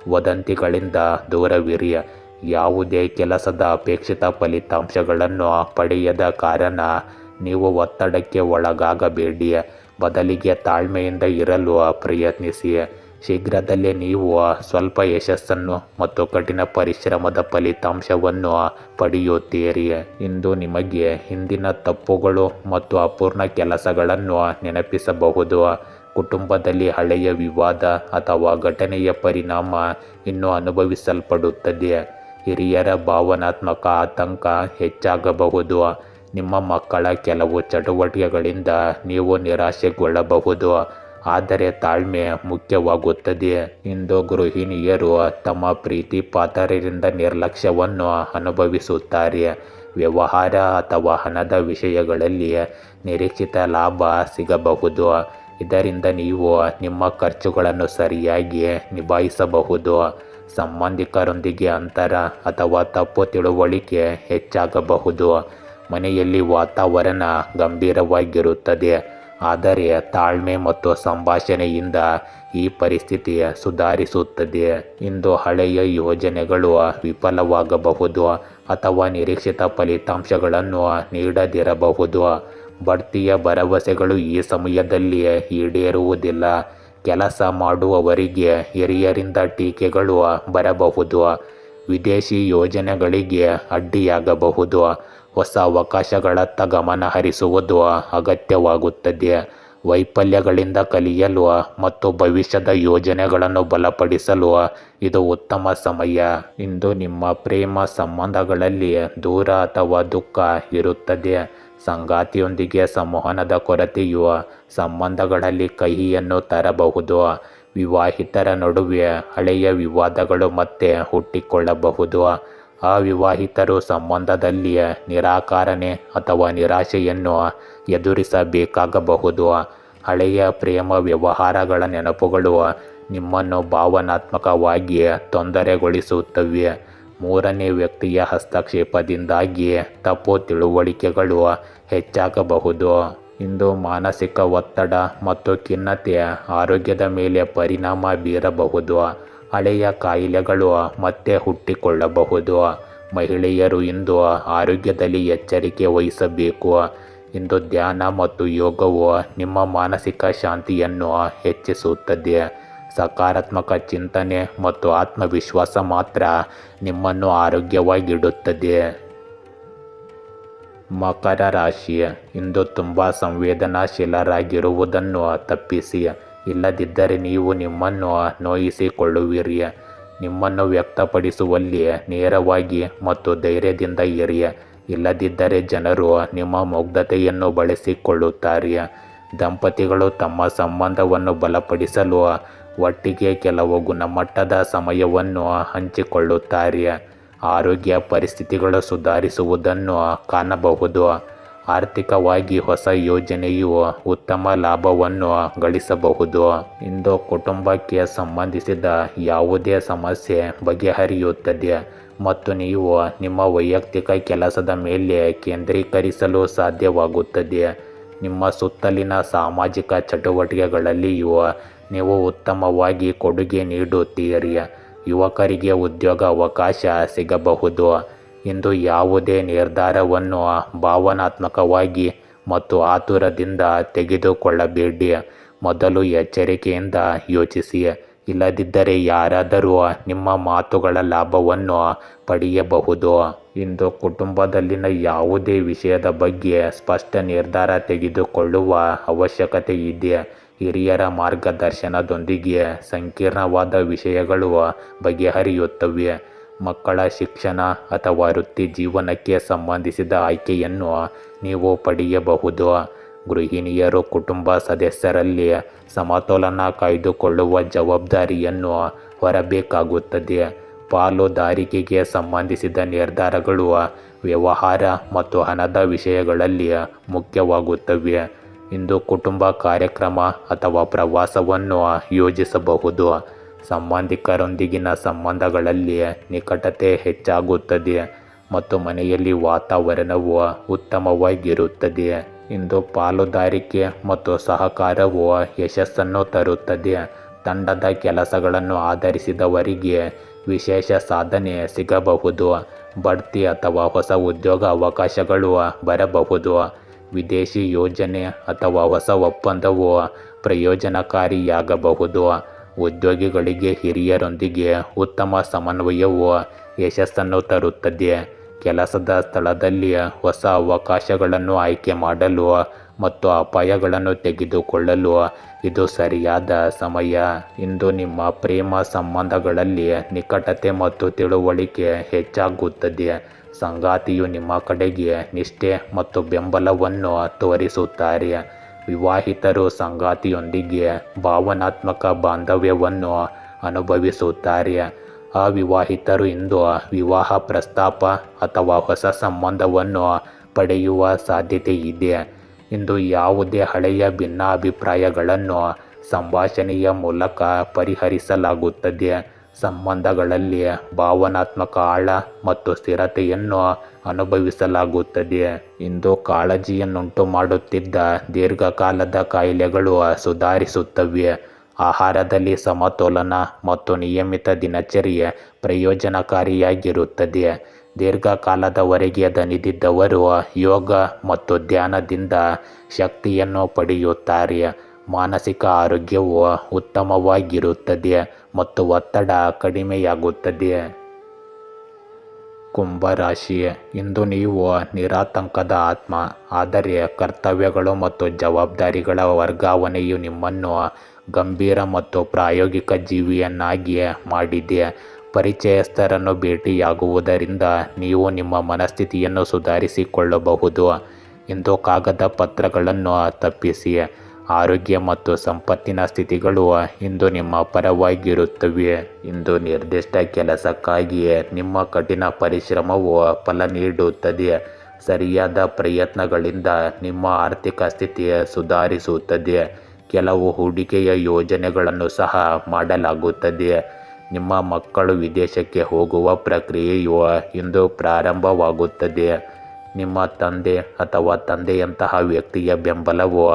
ವದಂತಿಗಳಿಂದ ದೂರವಿರಿ. ಯಾವುದೇ ಕೆಲಸದ ಅಪೇಕ್ಷಿತ ಫಲಿತಾಂಶಗಳನ್ನು ಪಡೆಯದ ಕಾರಣ ನೀವು ಒತ್ತಡಕ್ಕೆ ಒಳಗಾಗಬೇಡಿ. ಬದಲಿಗೆ ತಾಳ್ಮೆಯಿಂದ ಇರಲು ಪ್ರಯತ್ನಿಸಿ. ಶೀಘ್ರದಲ್ಲೇ ನೀವು ಸ್ವಲ್ಪ ಯಶಸ್ಸನ್ನು ಮತ್ತು ಕಠಿಣ ಪರಿಶ್ರಮದ ಫಲಿತಾಂಶವನ್ನು ಪಡೆಯುತ್ತೀರಿ. ಇಂದು ನಿಮಗೆ ಹಿಂದಿನ ತಪ್ಪುಗಳು ಮತ್ತು ಅಪೂರ್ಣ ಕೆಲಸಗಳನ್ನು ನೆನಪಿಸಬಹುದು. ಕುಟುಂಬದಲ್ಲಿ ಹಳೆಯ ವಿವಾದ ಅಥವಾ ಘಟನೆಯ ಪರಿಣಾಮ ಇನ್ನೂ ಅನುಭವಿಸಲ್ಪಡುತ್ತದೆ. ಹಿರಿಯರ ಭಾವನಾತ್ಮಕ ಆತಂಕ ಹೆಚ್ಚಾಗಬಹುದು. ನಿಮ್ಮ ಮಕ್ಕಳ ಕೆಲವು ಚಟುವಟಿಕೆಗಳಿಂದ ನೀವು ನಿರಾಶೆಗೊಳ್ಳಬಹುದು, ಆದರೆ ತಾಳ್ಮೆ ಮುಖ್ಯವಾಗುತ್ತದೆ. ಇಂದು ಗೃಹಿಣಿಯರು ತಮ್ಮ ಪ್ರೀತಿ ಪಾತ್ರರಿಂದ ನಿರ್ಲಕ್ಷ್ಯವನ್ನು ಅನುಭವಿಸುತ್ತಾರೆ. ವ್ಯವಹಾರ ಅಥವಾ ಹಣದ ವಿಷಯಗಳಲ್ಲಿ ನಿರೀಕ್ಷಿತ ಲಾಭ ಸಿಗಬಹುದು. ಇದರಿಂದ ನೀವು ನಿಮ್ಮ ಖರ್ಚುಗಳನ್ನು ಸರಿಯಾಗಿ ನಿಭಾಯಿಸಬಹುದು. ಸಂಬಂಧಿಕರೊಂದಿಗೆ ಅಂತರ ಅಥವಾ ತಪ್ಪು ತಿಳುವಳಿಕೆ ಹೆಚ್ಚಾಗಬಹುದು. ಮನೆಯಲ್ಲಿ ವಾತಾವರಣ ಗಂಭೀರವಾಗಿರುತ್ತದೆ, ಆದರೆ ತಾಳ್ಮೆ ಮತ್ತು ಸಂಭಾಷಣೆಯಿಂದ ಈ ಪರಿಸ್ಥಿತಿ ಸುಧಾರಿಸುತ್ತದೆ. ಇಂದು ಹಳೆಯ ಯೋಜನೆಗಳು ವಿಫಲವಾಗಬಹುದು ಅಥವಾ ನಿರೀಕ್ಷಿತ ಫಲಿತಾಂಶಗಳನ್ನು ನೀಡದಿರಬಹುದು. ಬಡ್ತಿಯ ಭರವಸೆಗಳು ಈ ಸಮಯದಲ್ಲಿ ಈಡೇರುವುದಿಲ್ಲ. ಕೆಲಸ ಮಾಡುವವರಿಗೆ ಹಿರಿಯರಿಂದ ಟೀಕೆಗಳು ಬರಬಹುದು. ವಿದೇಶಿ ಯೋಜನೆಗಳಿಗೆ ಅಡ್ಡಿಯಾಗಬಹುದು. ಹೊಸ ಅವಕಾಶಗಳತ್ತ ಗಮನ ಹರಿಸುವುದು ಅಗತ್ಯವಾಗುತ್ತದೆ. ವೈಫಲ್ಯಗಳಿಂದ ಕಲಿಯಲು ಮತ್ತು ಭವಿಷ್ಯದ ಯೋಜನೆಗಳನ್ನು ಬಲಪಡಿಸಲು ಇದು ಉತ್ತಮ ಸಮಯ. ಇಂದು ನಿಮ್ಮ ಪ್ರೇಮ ಸಂಬಂಧಗಳಲ್ಲಿ ದೂರ ಅಥವಾ ದುಃಖ ಇರುತ್ತದೆ. ಸಂಗಾತಿಯೊಂದಿಗೆ ಸಂವಹನದ ಕೊರತೆಯು ಸಂಬಂಧಗಳಲ್ಲಿ ಕಹಿಯನ್ನು ತರಬಹುದು. ವಿವಾಹಿತರ ನಡುವೆ ಹಳೆಯ ವಿವಾದಗಳು ಮತ್ತೆ ಹುಟ್ಟಿಕೊಳ್ಳಬಹುದು. ಅವಿವಾಹಿತರು ಸಂಬಂಧದಲ್ಲಿ ನಿರಾಕರಣೆ ಅಥವಾ ನಿರಾಶೆಯನ್ನು ಎದುರಿಸಬೇಕಾಗಬಹುದು. ಹಳೆಯ ಪ್ರೇಮ ವ್ಯವಹಾರಗಳ ನೆನಪುಗಳು ನಿಮ್ಮನ್ನು ಭಾವನಾತ್ಮಕವಾಗಿ ತೊಂದರೆಗೊಳಿಸುತ್ತವೆ. ಮೂರನೇ ವ್ಯಕ್ತಿಯ ಹಸ್ತಕ್ಷೇಪದಿಂದಾಗಿ ತಪ್ಪು ತಿಳುವಳಿಕೆಗಳು ಹೆಚ್ಚಾಗಬಹುದು. ಇಂದು ಮಾನಸಿಕ ಒತ್ತಡ ಮತ್ತು ಖಿನ್ನತೆ ಆರೋಗ್ಯದ ಮೇಲೆ ಪರಿಣಾಮ ಬೀರಬಹುದು. ಹಳೆಯ ಕಾಯಿಲೆಗಳು ಮತ್ತೆ ಹುಟ್ಟಿಕೊಳ್ಳಬಹುದು. ಮಹಿಳೆಯರು ಇಂದು ಆರೋಗ್ಯದಲ್ಲಿ ಎಚ್ಚರಿಕೆ ವಹಿಸಬೇಕು. ಇಂದು ಧ್ಯಾನ ಮತ್ತು ಯೋಗವು ನಿಮ್ಮ ಮಾನಸಿಕ ಶಾಂತಿಯನ್ನು ಹೆಚ್ಚಿಸುತ್ತದೆ. ಸಕಾರಾತ್ಮಕ ಚಿಂತನೆ ಮತ್ತು ಆತ್ಮವಿಶ್ವಾಸ ಮಾತ್ರ ನಿಮ್ಮನ್ನು ಆರೋಗ್ಯವಾಗಿಡುತ್ತದೆ. ಮಕರ ರಾಶಿ, ಇಂದು ತುಂಬ ಸಂವೇದನಾಶೀಲರಾಗಿರುವುದನ್ನು ತಪ್ಪಿಸಿ, ಇಲ್ಲದಿದ್ದರೆ ನೀವು ನಿಮ್ಮನ್ನು ನೋಯಿಸಿಕೊಳ್ಳುವಿರಿ. ನಿಮ್ಮನ್ನು ವ್ಯಕ್ತಪಡಿಸುವಲ್ಲಿ ನೇರವಾಗಿ ಮತ್ತು ಧೈರ್ಯದಿಂದ ಇರಿ, ಇಲ್ಲದಿದ್ದರೆ ಜನರು ನಿಮ್ಮ ಮುಗ್ಧತೆಯನ್ನು ಬಳಸಿಕೊಳ್ಳುತ್ತಾರೆ. ದಂಪತಿಗಳು ತಮ್ಮ ಸಂಬಂಧವನ್ನು ಬಲಪಡಿಸಲು ಒಟ್ಟಿಗೆ ಕೆಲವು ಗುಣಮಟ್ಟದ ಸಮಯವನ್ನು ಹಂಚಿಕೊಳ್ಳುತ್ತಾರೆ. ಆರೋಗ್ಯ ಪರಿಸ್ಥಿತಿಗಳು ಸುಧಾರಿಸುವುದನ್ನು ಕಾಣಬಹುದು. ಆರ್ಥಿಕವಾಗಿ ಹೊಸ ಯೋಜನೆಯು ಉತ್ತಮ ಲಾಭವನ್ನು ಗಳಿಸಬಹುದು. ಇಂದು ಕುಟುಂಬಕ್ಕೆ ಸಂಬಂಧಿಸಿದ ಯಾವುದೇ ಸಮಸ್ಯೆ ಬಗೆಹರಿಯುತ್ತದೆ ಮತ್ತು ನೀವು ನಿಮ್ಮ ವೈಯಕ್ತಿಕ ಕೆಲಸದ ಮೇಲೆ ಕೇಂದ್ರೀಕರಿಸಲು ಸಾಧ್ಯವಾಗುತ್ತದೆ. ನಿಮ್ಮ ಸುತ್ತಲಿನ ಸಾಮಾಜಿಕ ಚಟುವಟಿಕೆಗಳಲ್ಲಿಯೂ ನೀವು ಉತ್ತಮವಾಗಿ ಕೊಡುಗೆ ನೀಡುತ್ತೀರಿ. ಯುವಕರಿಗೆ ಉದ್ಯೋಗ ಅವಕಾಶ ಸಿಗಬಹುದು. ಇಂದು ಯಾವುದೇ ನಿರ್ಧಾರವನ್ನು ಭಾವನಾತ್ಮಕವಾಗಿ ಮತ್ತು ಆತುರದಿಂದ ತೆಗೆದುಕೊಳ್ಳಬೇಡಿ. ಮೊದಲು ಎಚ್ಚರಿಕೆಯಿಂದ ಯೋಚಿಸಿ, ಇಲ್ಲದಿದ್ದರೆ ಯಾರಾದರೂ ನಿಮ್ಮ ಮಾತುಗಳ ಲಾಭವನ್ನು ಪಡೆಯಬಹುದು. ಇಂದು ಕುಟುಂಬದಲ್ಲಿನ ಯಾವುದೇ ವಿಷಯದ ಬಗ್ಗೆ ಸ್ಪಷ್ಟ ನಿರ್ಧಾರ ತೆಗೆದುಕೊಳ್ಳುವ ಅವಶ್ಯಕತೆ ಇದೆ. ಹಿರಿಯರ ಮಾರ್ಗದರ್ಶನದೊಂದಿಗೆ ಸಂಕೀರ್ಣವಾದ ವಿಷಯಗಳು ಬಗೆಹರಿಯುತ್ತವೆ. ಮಕ್ಕಳ ಶಿಕ್ಷಣ ಅಥವಾ ವೃತ್ತಿ ಜೀವನಕ್ಕೆ ಸಂಬಂಧಿಸಿದ ಆಯ್ಕೆಯನ್ನು ನೀವು ಪಡೆಯಬಹುದು. ಗೃಹಿಣಿಯರು ಕುಟುಂಬ ಸದಸ್ಯರಲ್ಲಿ ಸಮತೋಲನ ಕಾಯ್ದುಕೊಳ್ಳುವ ಜವಾಬ್ದಾರಿಯನ್ನು ಹೊರಬೇಕಾಗುತ್ತದೆ. ಪಾಲುದಾರಿಕೆಗೆ ಸಂಬಂಧಿಸಿದ ನಿರ್ಧಾರಗಳು ವ್ಯವಹಾರ ಮತ್ತು ಹಣದ ವಿಷಯಗಳಲ್ಲಿ ಮುಖ್ಯವಾಗುತ್ತವೆ. ಇಂದು ಕುಟುಂಬ ಕಾರ್ಯಕ್ರಮ ಅಥವಾ ಪ್ರವಾಸವನ್ನು ಯೋಜಿಸಬಹುದು. ಸಂಬಂಧಿಕರೊಂದಿಗಿನ ಸಂಬಂಧಗಳಲ್ಲಿ ನಿಕಟತೆ ಹೆಚ್ಚಾಗುತ್ತದೆ ಮತ್ತು ಮನೆಯಲ್ಲಿ ವಾತಾವರಣವು ಉತ್ತಮವಾಗಿರುತ್ತದೆ. ಇಂದು ಪಾಲುದಾರಿಕೆ ಮತ್ತು ಸಹಕಾರವು ಯಶಸ್ಸನ್ನು ತರುತ್ತದೆ. ತಂಡದ ಕೆಲಸಗಳನ್ನು ಆಧರಿಸಿದವರಿಗೆ ವಿಶೇಷ ಸಾಧನೆ ಸಿಗಬಹುದು. ಬಡ್ತಿ ಅಥವಾ ಹೊಸ ಉದ್ಯೋಗ ಅವಕಾಶಗಳು ಬರಬಹುದು. ವಿದೇಶಿ ಯೋಜನೆ ಅಥವಾ ಹೊಸ ಒಪ್ಪಂದವು ಪ್ರಯೋಜನಕಾರಿಯಾಗಬಹುದು. ಉದ್ಯೋಗಿಗಳಿಗೆ ಹಿರಿಯರೊಂದಿಗೆ ಉತ್ತಮ ಸಮನ್ವಯವು ಯಶಸ್ಸನ್ನು ತರುತ್ತದೆ. ಕೆಲಸದ ಸ್ಥಳದಲ್ಲಿ ಹೊಸ ಅವಕಾಶಗಳನ್ನು ಆಯ್ಕೆ ಮಾಡಲು ಮತ್ತು ಅಪಾಯಗಳನ್ನು ತೆಗೆದುಕೊಳ್ಳಲು ಇದು ಸರಿಯಾದ ಸಮಯ. ಇಂದು ನಿಮ್ಮ ಪ್ರೇಮ ಸಂಬಂಧಗಳಲ್ಲಿ ನಿಕಟತೆ ಮತ್ತು ತಿಳುವಳಿಕೆ ಹೆಚ್ಚಾಗುತ್ತದೆ. ಸಂಗಾತಿಯು ನಿಮ್ಮ ಕಡೆಗೆ ನಿಷ್ಠೆ ಮತ್ತು ಬೆಂಬಲವನ್ನು ತೋರಿಸುತ್ತಾರೆ. ವಿವಾಹಿತರು ಸಂಗಾತಿಯೊಂದಿಗೆ ಭಾವನಾತ್ಮಕ ಬಾಂಧವ್ಯವನ್ನು ಅನುಭವಿಸುತ್ತಾರೆ. ಅವಿವಾಹಿತರು ಇಂದು ವಿವಾಹ ಪ್ರಸ್ತಾಪ ಅಥವಾ ಹೊಸ ಸಂಬಂಧವನ್ನು ಪಡೆಯುವ ಸಾಧ್ಯತೆ ಇದೆ. ಇಂದು ಯಾವುದೇ ಹಳೆಯ ಭಿನ್ನಾಭಿಪ್ರಾಯಗಳನ್ನು ಸಂಭಾಷಣೆಯ ಮೂಲಕ ಪರಿಹರಿಸಲಾಗುತ್ತದೆ. ಸಂಬಂಧಗಳಲ್ಲಿ ಭಾವನಾತ್ಮಕ ಆಳ ಮತ್ತು ಸ್ಥಿರತೆಯನ್ನು ಅನುಭವಿಸಲಾಗುತ್ತದೆ. ಇಂದು ಕಾಳಜಿಯನ್ನುಂಟು ಮಾಡುತ್ತಿದ್ದ ದೀರ್ಘಕಾಲದ ಕಾಯಿಲೆಗಳು ಸುಧಾರಿಸುತ್ತವೆ. ಆಹಾರದಲ್ಲಿ ಸಮತೋಲನ ಮತ್ತು ನಿಯಮಿತ ದಿನಚರ್ಯೆ ಪ್ರಯೋಜನಕಾರಿಯಾಗಿರುತ್ತದೆ. ದೀರ್ಘಕಾಲದವರೆಗೆ ದಣಿದಿದ್ದವರು ಯೋಗ ಮತ್ತು ಧ್ಯಾನದಿಂದ ಶಕ್ತಿಯನ್ನು ಪಡೆಯುತ್ತಾರೆ. ಮಾನಸಿಕ ಆರೋಗ್ಯವು ಉತ್ತಮವಾಗಿರುತ್ತದೆ ಮತ್ತು ಒತ್ತಡ ಕಡಿಮೆಯಾಗುತ್ತದೆ. ಕುಂಭರಾಶಿ, ಇಂದು ನೀವು ನಿರಾತಂಕದ ಆತ್ಮ, ಆದರೆ ಕರ್ತವ್ಯಗಳು ಮತ್ತು ಜವಾಬ್ದಾರಿಗಳ ವರ್ಗಾವಣೆಯು ನಿಮ್ಮನ್ನು ಗಂಭೀರ ಮತ್ತು ಪ್ರಾಯೋಗಿಕ ಜೀವಿಯನ್ನಾಗಿ ಮಾಡಿದೆ. ಪರಿಚಯಸ್ಥರನ್ನು ಭೇಟಿಯಾಗುವುದರಿಂದ ನೀವು ನಿಮ್ಮ ಮನಸ್ಥಿತಿಯನ್ನು ಸುಧಾರಿಸಿಕೊಳ್ಳಬಹುದು. ಇಂದು ಕಾಗದ ಪತ್ರಗಳನ್ನು ತಪ್ಪಿಸಿ. ಆರೋಗ್ಯ ಮತ್ತು ಸಂಪತ್ತಿನ ಸ್ಥಿತಿಗಳು ಇಂದು ನಿಮ್ಮ ಪರವಾಗಿರುತ್ತವೆ. ಇಂದು ನಿರ್ದಿಷ್ಟ ಕೆಲಸಕ್ಕಾಗಿ ನಿಮ್ಮ ಕಠಿಣ ಪರಿಶ್ರಮವು ಫಲ ನೀಡುತ್ತದೆ. ಸರಿಯಾದ ಪ್ರಯತ್ನಗಳಿಂದ ನಿಮ್ಮ ಆರ್ಥಿಕ ಸ್ಥಿತಿ ಸುಧಾರಿಸುತ್ತದೆ. ಕೆಲವು ಹೂಡಿಕೆಯ ಯೋಜನೆಗಳನ್ನು ಸಹ ಮಾಡಲಾಗುತ್ತದೆ. ನಿಮ್ಮ ಮಕ್ಕಳು ವಿದೇಶಕ್ಕೆ ಹೋಗುವ ಪ್ರಕ್ರಿಯೆಯು ಇಂದು ಪ್ರಾರಂಭವಾಗುತ್ತದೆ. ನಿಮ್ಮ ತಂದೆ ಅಥವಾ ತಂದೆಯಂತಹ ವ್ಯಕ್ತಿಯ ಬೆಂಬಲವು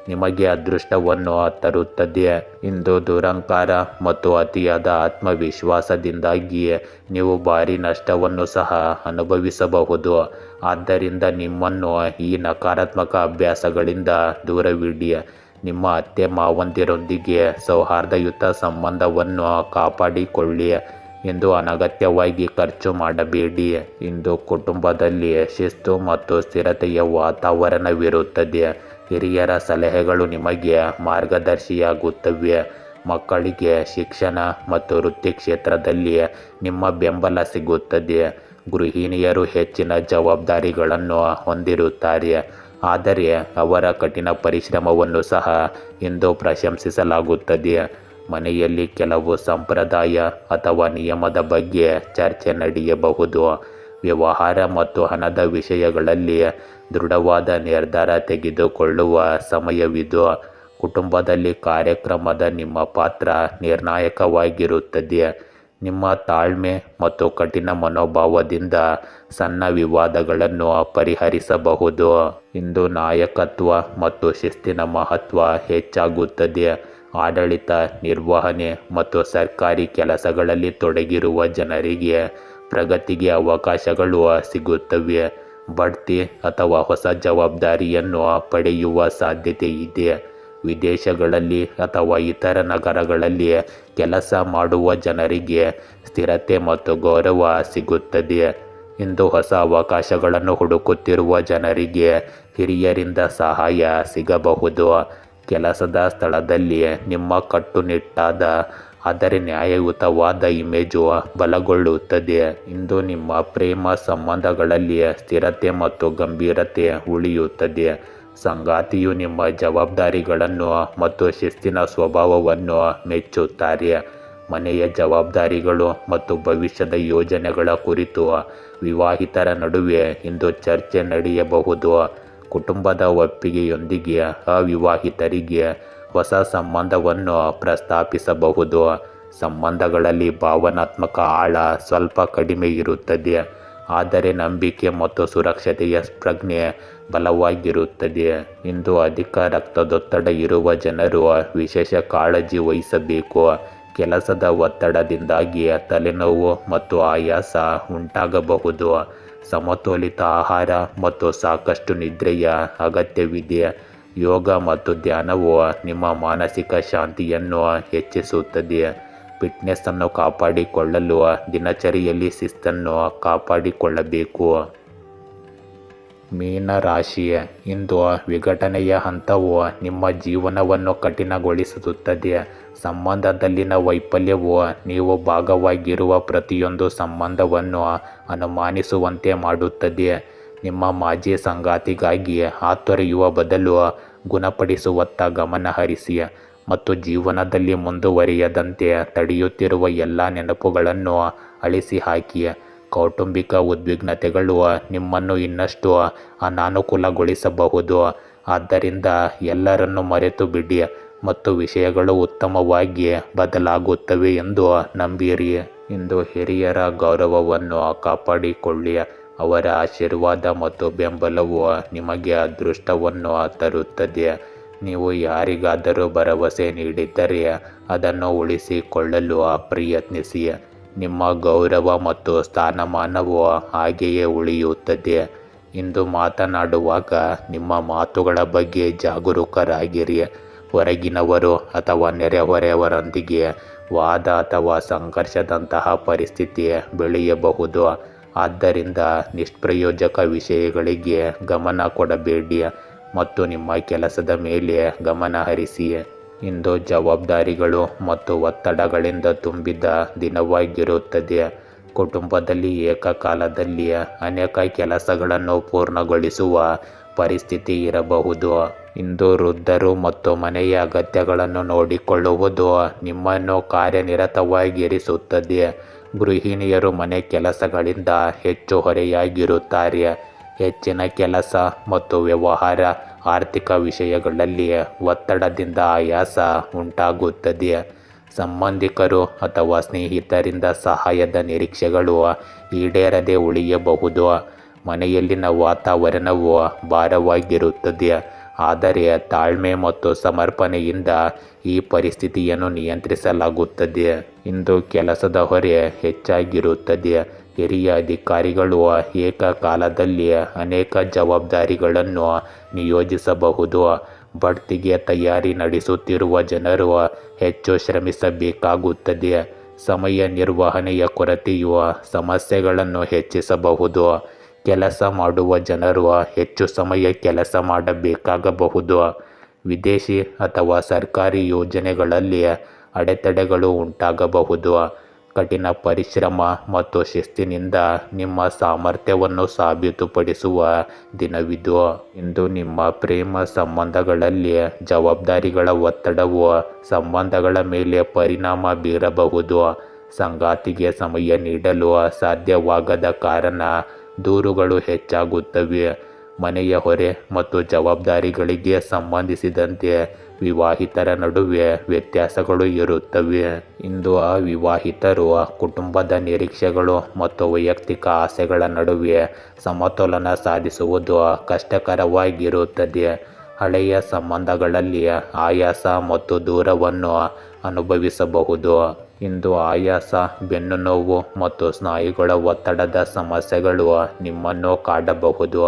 ನಿಮಗೆ ಅದೃಷ್ಟವನ್ನು ತರುತ್ತದೆ. ಇಂದು ದುರಹಂಕಾರ ಮತ್ತು ಅತಿಯಾದ ಆತ್ಮವಿಶ್ವಾಸದಿಂದಾಗಿ ನೀವು ಭಾರಿ ನಷ್ಟವನ್ನು ಸಹ ಅನುಭವಿಸಬಹುದು. ಆದ್ದರಿಂದ ನಿಮ್ಮನ್ನು ಈ ನಕಾರಾತ್ಮಕ ಅಭ್ಯಾಸಗಳಿಂದ ದೂರವಿಡಿ. ನಿಮ್ಮ ಅತ್ತೆ ಮಾವಂದಿರೊಂದಿಗೆ ಸೌಹಾರ್ದಯುತ ಸಂಬಂಧವನ್ನು ಕಾಪಾಡಿಕೊಳ್ಳಿ. ಇಂದು ಅನಗತ್ಯವಾಗಿ ಖರ್ಚು ಮಾಡಬೇಡಿ. ಇಂದು ಕುಟುಂಬದಲ್ಲಿ ಶಿಸ್ತು ಮತ್ತು ಸ್ಥಿರತೆಯ ವಾತಾವರಣವಿರುತ್ತದೆ. ಹಿರಿಯರ ಸಲಹೆಗಳು ನಿಮಗೆ ಮಾರ್ಗದರ್ಶಿಯಾಗುತ್ತವೆ. ಮಕ್ಕಳಿಗೆ ಶಿಕ್ಷಣ ಮತ್ತು ವೃತ್ತಿ ಕ್ಷೇತ್ರದಲ್ಲಿ ನಿಮ್ಮ ಬೆಂಬಲ ಸಿಗುತ್ತದೆ. ಗೃಹಿಣಿಯರು ಹೆಚ್ಚಿನ ಜವಾಬ್ದಾರಿಗಳನ್ನು ಹೊಂದಿರುತ್ತಾರೆ, ಆದರೆ ಅವರ ಕಠಿಣ ಪರಿಶ್ರಮವನ್ನು ಸಹ ಇಂದು ಪ್ರಶಂಸಿಸಲಾಗುತ್ತದೆ. ಮನೆಯಲ್ಲಿ ಕೆಲವು ಸಂಪ್ರದಾಯ ಅಥವಾ ನಿಯಮದ ಬಗ್ಗೆ ಚರ್ಚೆ ನಡೆಯಬಹುದು. ವ್ಯವಹಾರ ಮತ್ತು ಹಣದ ವಿಷಯಗಳಲ್ಲಿ ದೃಢವಾದ ನಿರ್ಧಾರ ತೆಗೆದುಕೊಳ್ಳುವ ಸಮಯವಿದು. ಕುಟುಂಬದಲ್ಲಿ ಕಾರ್ಯಕ್ರಮದ ನಿಮ್ಮ ಪಾತ್ರ ನಿರ್ಣಾಯಕವಾಗಿರುತ್ತದೆ. ನಿಮ್ಮ ತಾಳ್ಮೆ ಮತ್ತು ಕಠಿಣ ಮನೋಭಾವದಿಂದ ಸಣ್ಣ ವಿವಾದಗಳನ್ನು ಪರಿಹರಿಸಬಹುದು. ಇಂದು ನಾಯಕತ್ವ ಮತ್ತು ಶಿಸ್ತಿನ ಮಹತ್ವ ಹೆಚ್ಚಾಗುತ್ತದೆ. ಆಡಳಿತ, ನಿರ್ವಹಣೆ ಮತ್ತು ಸರ್ಕಾರಿ ಕೆಲಸಗಳಲ್ಲಿ ತೊಡಗಿರುವ ಜನರಿಗೆ ಪ್ರಗತಿಗೆ ಅವಕಾಶಗಳು ಸಿಗುತ್ತವೆ. ಬಡ್ತಿ ಅಥವಾ ಹೊಸ ಜವಾಬ್ದಾರಿಯನ್ನು ಪಡೆಯುವ ಸಾಧ್ಯತೆ ಇದೆ. ವಿದೇಶಗಳಲ್ಲಿ ಅಥವಾ ಇತರ ನಗರಗಳಲ್ಲಿ ಕೆಲಸ ಮಾಡುವ ಜನರಿಗೆ ಸ್ಥಿರತೆ ಮತ್ತು ಗೌರವ ಸಿಗುತ್ತದೆ. ಇಂದು ಹೊಸ ಅವಕಾಶಗಳನ್ನು ಹುಡುಕುತ್ತಿರುವ ಜನರಿಗೆ ಹಿರಿಯರಿಂದ ಸಹಾಯ ಸಿಗಬಹುದು. ಕೆಲಸದ ಸ್ಥಳದಲ್ಲಿ ನಿಮ್ಮ ಕಟ್ಟುನಿಟ್ಟಾದ ಆದರೆ ನ್ಯಾಯಯುತವಾದ ಇಮೇಜು ಬಲಗೊಳ್ಳುತ್ತದೆ. ಇಂದು ನಿಮ್ಮ ಪ್ರೇಮ ಸಂಬಂಧಗಳಲ್ಲಿ ಸ್ಥಿರತೆ ಮತ್ತು ಗಂಭೀರತೆ ಉಳಿಯುತ್ತದೆ. ಸಂಗಾತಿಯು ನಿಮ್ಮ ಜವಾಬ್ದಾರಿಗಳನ್ನು ಮತ್ತು ಶಿಸ್ತಿನ ಸ್ವಭಾವವನ್ನು ಮೆಚ್ಚುತ್ತಾರೆ. ಮನೆಯ ಜವಾಬ್ದಾರಿಗಳು ಮತ್ತು ಭವಿಷ್ಯದ ಯೋಜನೆಗಳ ಕುರಿತು ವಿವಾಹಿತರ ನಡುವೆ ಇಂದು ಚರ್ಚೆ ನಡೆಯಬಹುದು. ಕುಟುಂಬದ ಒಪ್ಪಿಗೆಯೊಂದಿಗೆ ಅವಿವಾಹಿತರಿಗೆ ಹೊಸ ಸಂಬಂಧವನ್ನು ಪ್ರಸ್ತಾಪಿಸಬಹುದು. ಸಂಬಂಧಗಳಲ್ಲಿ ಭಾವನಾತ್ಮಕ ಆಳ ಸ್ವಲ್ಪ ಕಡಿಮೆ ಇರುತ್ತದೆ, ಆದರೆ ನಂಬಿಕೆ ಮತ್ತು ಸುರಕ್ಷತೆಯ ಪ್ರಜ್ಞೆ ಬಲವಾಗಿರುತ್ತದೆ. ಇಂದು ಅಧಿಕ ರಕ್ತದೊತ್ತಡ ಇರುವ ಜನರು ವಿಶೇಷ ಕಾಳಜಿ ವಹಿಸಬೇಕು. ಕೆಲಸದ ಒತ್ತಡದಿಂದಾಗಿ ತಲೆನೋವು ಮತ್ತು ಆಯಾಸ ಉಂಟಾಗಬಹುದು. ಸಮತೋಲಿತ ಆಹಾರ ಮತ್ತು ಸಾಕಷ್ಟು ನಿದ್ರೆಯ ಅಗತ್ಯವಿದೆ. ಯೋಗ ಮತ್ತು ಧ್ಯಾನವು ನಿಮ್ಮ ಮಾನಸಿಕ ಶಾಂತಿಯನ್ನು ಹೆಚ್ಚಿಸುತ್ತದೆ. ಫಿಟ್ನೆಸ್ಸನ್ನು ಕಾಪಾಡಿಕೊಳ್ಳಲು ದಿನಚರಿಯಲ್ಲಿ ಶಿಸ್ತನ್ನು ಕಾಪಾಡಿಕೊಳ್ಳಬೇಕು. ಮೀನರಾಶಿ, ಇಂದು ವಿಘಟನೆಯ ಹಂತವು ನಿಮ್ಮ ಜೀವನವನ್ನು ಕಠಿಣಗೊಳಿಸುತ್ತದೆ. ಸಂಬಂಧದಲ್ಲಿನ ವೈಫಲ್ಯವು ನೀವು ಭಾಗವಾಗಿರುವ ಪ್ರತಿಯೊಂದು ಸಂಬಂಧವನ್ನು ಅನುಮಾನಿಸುವಂತೆ ಮಾಡುತ್ತದೆ. ನಿಮ್ಮ ಮಾಜಿ ಸಂಗಾತಿಗಾಗಿ ಹಾತೊರೆಯುವ ಬದಲು ಗುಣಪಡಿಸುವತ್ತ ಗಮನ ಹರಿಸಿ ಮತ್ತು ಜೀವನದಲ್ಲಿ ಮುಂದುವರಿಯದಂತೆ ತಡೆಯುತ್ತಿರುವ ಎಲ್ಲ ನೆನಪುಗಳನ್ನು ಅಳಿಸಿಹಾಕಿ. ಕೌಟುಂಬಿಕ ಉದ್ವಿಗ್ನತೆಗಳು ನಿಮ್ಮನ್ನು ಇನ್ನಷ್ಟು ಅನಾನುಕೂಲಗೊಳಿಸಬಹುದು. ಆದ್ದರಿಂದ ಎಲ್ಲರನ್ನೂ ಮರೆತು ಬಿಡಿ ಮತ್ತು ವಿಷಯಗಳು ಉತ್ತಮವಾಗಿ ಬದಲಾಗುತ್ತವೆ ಎಂದು ನಂಬಿರಿ. ಇಂದು ಹಿರಿಯರ ಗೌರವವನ್ನು ಕಾಪಾಡಿಕೊಳ್ಳಿ. ಅವರ ಆಶೀರ್ವಾದ ಮತ್ತು ಬೆಂಬಲವು ನಿಮಗೆ ಅದೃಷ್ಟವನ್ನು ತರುತ್ತದೆ. ನೀವು ಯಾರಿಗಾದರೂ ಭರವಸೆ ನೀಡಿದ್ದರೆ ಅದನ್ನು ಉಳಿಸಿಕೊಳ್ಳಲು ಪ್ರಯತ್ನಿಸಿ. ನಿಮ್ಮ ಗೌರವ ಮತ್ತು ಸ್ಥಾನಮಾನವು ಹಾಗೆಯೇ ಉಳಿಯುತ್ತದೆ. ಇಂದು ಮಾತನಾಡುವಾಗ ನಿಮ್ಮ ಮಾತುಗಳ ಬಗ್ಗೆ ಜಾಗರೂಕರಾಗಿರಿ. ಹೊರಗಿನವರು ಅಥವಾ ನೆರೆಹೊರೆಯವರೊಂದಿಗೆ ವಾದ ಅಥವಾ ಸಂಘರ್ಷದಂತಹ ಪರಿಸ್ಥಿತಿ ಬೆಳೆಯಬಹುದು. ಆದ್ದರಿಂದ ನಿಷ್ಪ್ರಯೋಜಕ ವಿಷಯಗಳಿಗೆ ಗಮನ ಕೊಡಬೇಡಿ ಮತ್ತು ನಿಮ್ಮ ಕೆಲಸದ ಮೇಲೆ ಗಮನ ಹರಿಸಿ. ಇಂದು ಜವಾಬ್ದಾರಿಗಳು ಮತ್ತು ಒತ್ತಡಗಳಿಂದ ತುಂಬಿದ ದಿನವಾಗಿರುತ್ತದೆ. ಕುಟುಂಬದಲ್ಲಿ ಏಕಕಾಲದಲ್ಲಿ ಅನೇಕ ಕೆಲಸಗಳನ್ನು ಪೂರ್ಣಗೊಳಿಸುವ ಪರಿಸ್ಥಿತಿ ಇರಬಹುದು. ಇಂದು ವೃದ್ಧರು ಮತ್ತು ಮನೆಯ ಅಗತ್ಯಗಳನ್ನು ನೋಡಿಕೊಳ್ಳುವುದು ನಿಮ್ಮನ್ನು ಕಾರ್ಯನಿರತವಾಗಿರಿಸುತ್ತದೆ. ಗೃಹಿಣಿಯರು ಮನೆ ಕೆಲಸಗಳಿಂದ ಹೆಚ್ಚು ಹೊರೆಯಾಗಿರುತ್ತಾರೆ. ಹೆಚ್ಚಿನ ಕೆಲಸ ಮತ್ತು ವ್ಯವಹಾರ ಆರ್ಥಿಕ ವಿಷಯಗಳಲ್ಲಿ ಒತ್ತಡದಿಂದ ಆಯಾಸ ಉಂಟಾಗುತ್ತದೆ. ಸಂಬಂಧಿಕರು ಅಥವಾ ಸ್ನೇಹಿತರಿಂದ ಸಹಾಯದ ನಿರೀಕ್ಷೆಗಳು ಈಡೇರದೆ ಉಳಿಯಬಹುದು. ಮನೆಯಲ್ಲಿನ ವಾತಾವರಣವು ಭಾರವಾಗಿರುತ್ತದೆ, ಆದರೆ ತಾಳ್ಮೆ ಮತ್ತು ಸಮರ್ಪಣೆಯಿಂದ ಈ ಪರಿಸ್ಥಿತಿಯನ್ನು ನಿಯಂತ್ರಿಸಲಾಗುತ್ತದೆ. ಇಂದು ಕೆಲಸದ ಹೊರೆ ಹೆಚ್ಚಾಗಿರುತ್ತದೆ. ಹಿರಿಯ ಅಧಿಕಾರಿಗಳು ಏಕಕಾಲದಲ್ಲಿ ಅನೇಕ ಜವಾಬ್ದಾರಿಗಳನ್ನು ನಿಯೋಜಿಸಬಹುದು. ಬಡ್ತಿಗೆ ತಯಾರಿ ನಡೆಸುತ್ತಿರುವ ಜನರು ಹೆಚ್ಚು ಶ್ರಮಿಸಬೇಕಾಗುತ್ತದೆ. ಸಮಯ ನಿರ್ವಹಣೆಯ ಕೊರತೆಯು ಸಮಸ್ಯೆಗಳನ್ನು ಹೆಚ್ಚಿಸಬಹುದು. ಕೆಲಸ ಮಾಡುವ ಜನರು ಹೆಚ್ಚು ಸಮಯ ಕೆಲಸ ಮಾಡಬೇಕಾಗಬಹುದು. ವಿದೇಶಿ ಅಥವಾ ಸರ್ಕಾರಿ ಯೋಜನೆಗಳಲ್ಲಿ ಅಡೆತಡೆಗಳು ಉಂಟಾಗಬಹುದು. ಕಠಿಣ ಪರಿಶ್ರಮ ಮತ್ತು ಶಿಸ್ತಿನಿಂದ ನಿಮ್ಮ ಸಾಮರ್ಥ್ಯವನ್ನು ಸಾಬೀತುಪಡಿಸುವ ದಿನವಿದು. ಇಂದು ನಿಮ್ಮ ಪ್ರೇಮ ಸಂಬಂಧಗಳಲ್ಲಿ ಜವಾಬ್ದಾರಿಗಳ ಒತ್ತಡವು ಸಂಬಂಧಗಳ ಮೇಲೆ ಪರಿಣಾಮ ಬೀರಬಹುದು. ಸಂಗಾತಿಗೆ ಸಮಯ ನೀಡಲು ಸಾಧ್ಯವಾಗದ ಕಾರಣ ದೂರುಗಳು ಹೆಚ್ಚಾಗುತ್ತವೆ. ಮನೆಯ ಹೊರೆ ಮತ್ತು ಜವಾಬ್ದಾರಿಗಳಿಗೆ ಸಂಬಂಧಿಸಿದಂತೆ ವಿವಾಹಿತರ ನಡುವೆ ವ್ಯತ್ಯಾಸಗಳು ಇರುತ್ತವೆ. ಇಂದು ಅವಿವಾಹಿತರು ಕುಟುಂಬದ ನಿರೀಕ್ಷೆಗಳು ಮತ್ತು ವೈಯಕ್ತಿಕ ಆಸೆಗಳ ನಡುವೆ ಸಮತೋಲನ ಸಾಧಿಸುವುದು ಕಷ್ಟಕರವಾಗಿರುತ್ತದೆ. ಹಳೆಯ ಸಂಬಂಧಗಳಲ್ಲಿ ಆಯಾಸ ಮತ್ತು ದೂರವನ್ನು ಅನುಭವಿಸಬಹುದು. ಇಂದು ಆಯಾಸ, ಬೆನ್ನುನೋವು ಮತ್ತು ಸ್ನಾಯುಗಳ ಒತ್ತಡದ ಸಮಸ್ಯೆಗಳು ನಿಮ್ಮನ್ನು ಕಾಡಬಹುದು.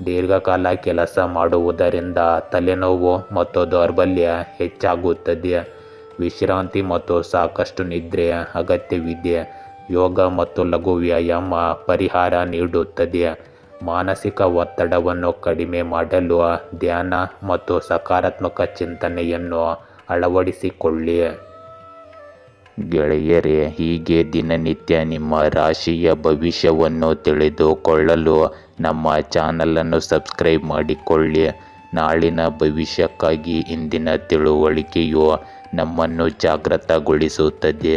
ದೀರ್ಘಕಾಲ ಕೆಲಸ ಮಾಡುವುದರಿಂದ ತಲೆನೋವು ಮತ್ತು ದೌರ್ಬಲ್ಯ ಹೆಚ್ಚಾಗುತ್ತದೆ. ವಿಶ್ರಾಂತಿ ಮತ್ತು ಸಾಕಷ್ಟು ನಿದ್ರೆ ಅಗತ್ಯವಿದೆ. ಯೋಗ ಮತ್ತು ಲಘು ವ್ಯಾಯಾಮ ಪರಿಹಾರ ನೀಡುತ್ತದೆ. ಮಾನಸಿಕ ಒತ್ತಡವನ್ನು ಕಡಿಮೆ ಮಾಡಲು ಧ್ಯಾನ ಮತ್ತು ಸಕಾರಾತ್ಮಕ ಚಿಂತನೆಯನ್ನು ಅಳವಡಿಸಿಕೊಳ್ಳಿ. ಗೆಳೆಯರೇ, ಹೀಗೆ ದಿನನಿತ್ಯ ನಿಮ್ಮ ರಾಶಿಯ ಭವಿಷ್ಯವನ್ನು ತಿಳಿದುಕೊಳ್ಳಲು ನಮ್ಮ ಚಾನಲನ್ನು ಸಬ್ಸ್ಕ್ರೈಬ್ ಮಾಡಿಕೊಳ್ಳಿ. ನಾಳಿನ ಭವಿಷ್ಯಕ್ಕಾಗಿ ಇಂದಿನ ತಿಳುವಳಿಕೆಯು ನಮ್ಮನ್ನು ಜಾಗೃತಗೊಳಿಸುತ್ತದೆ.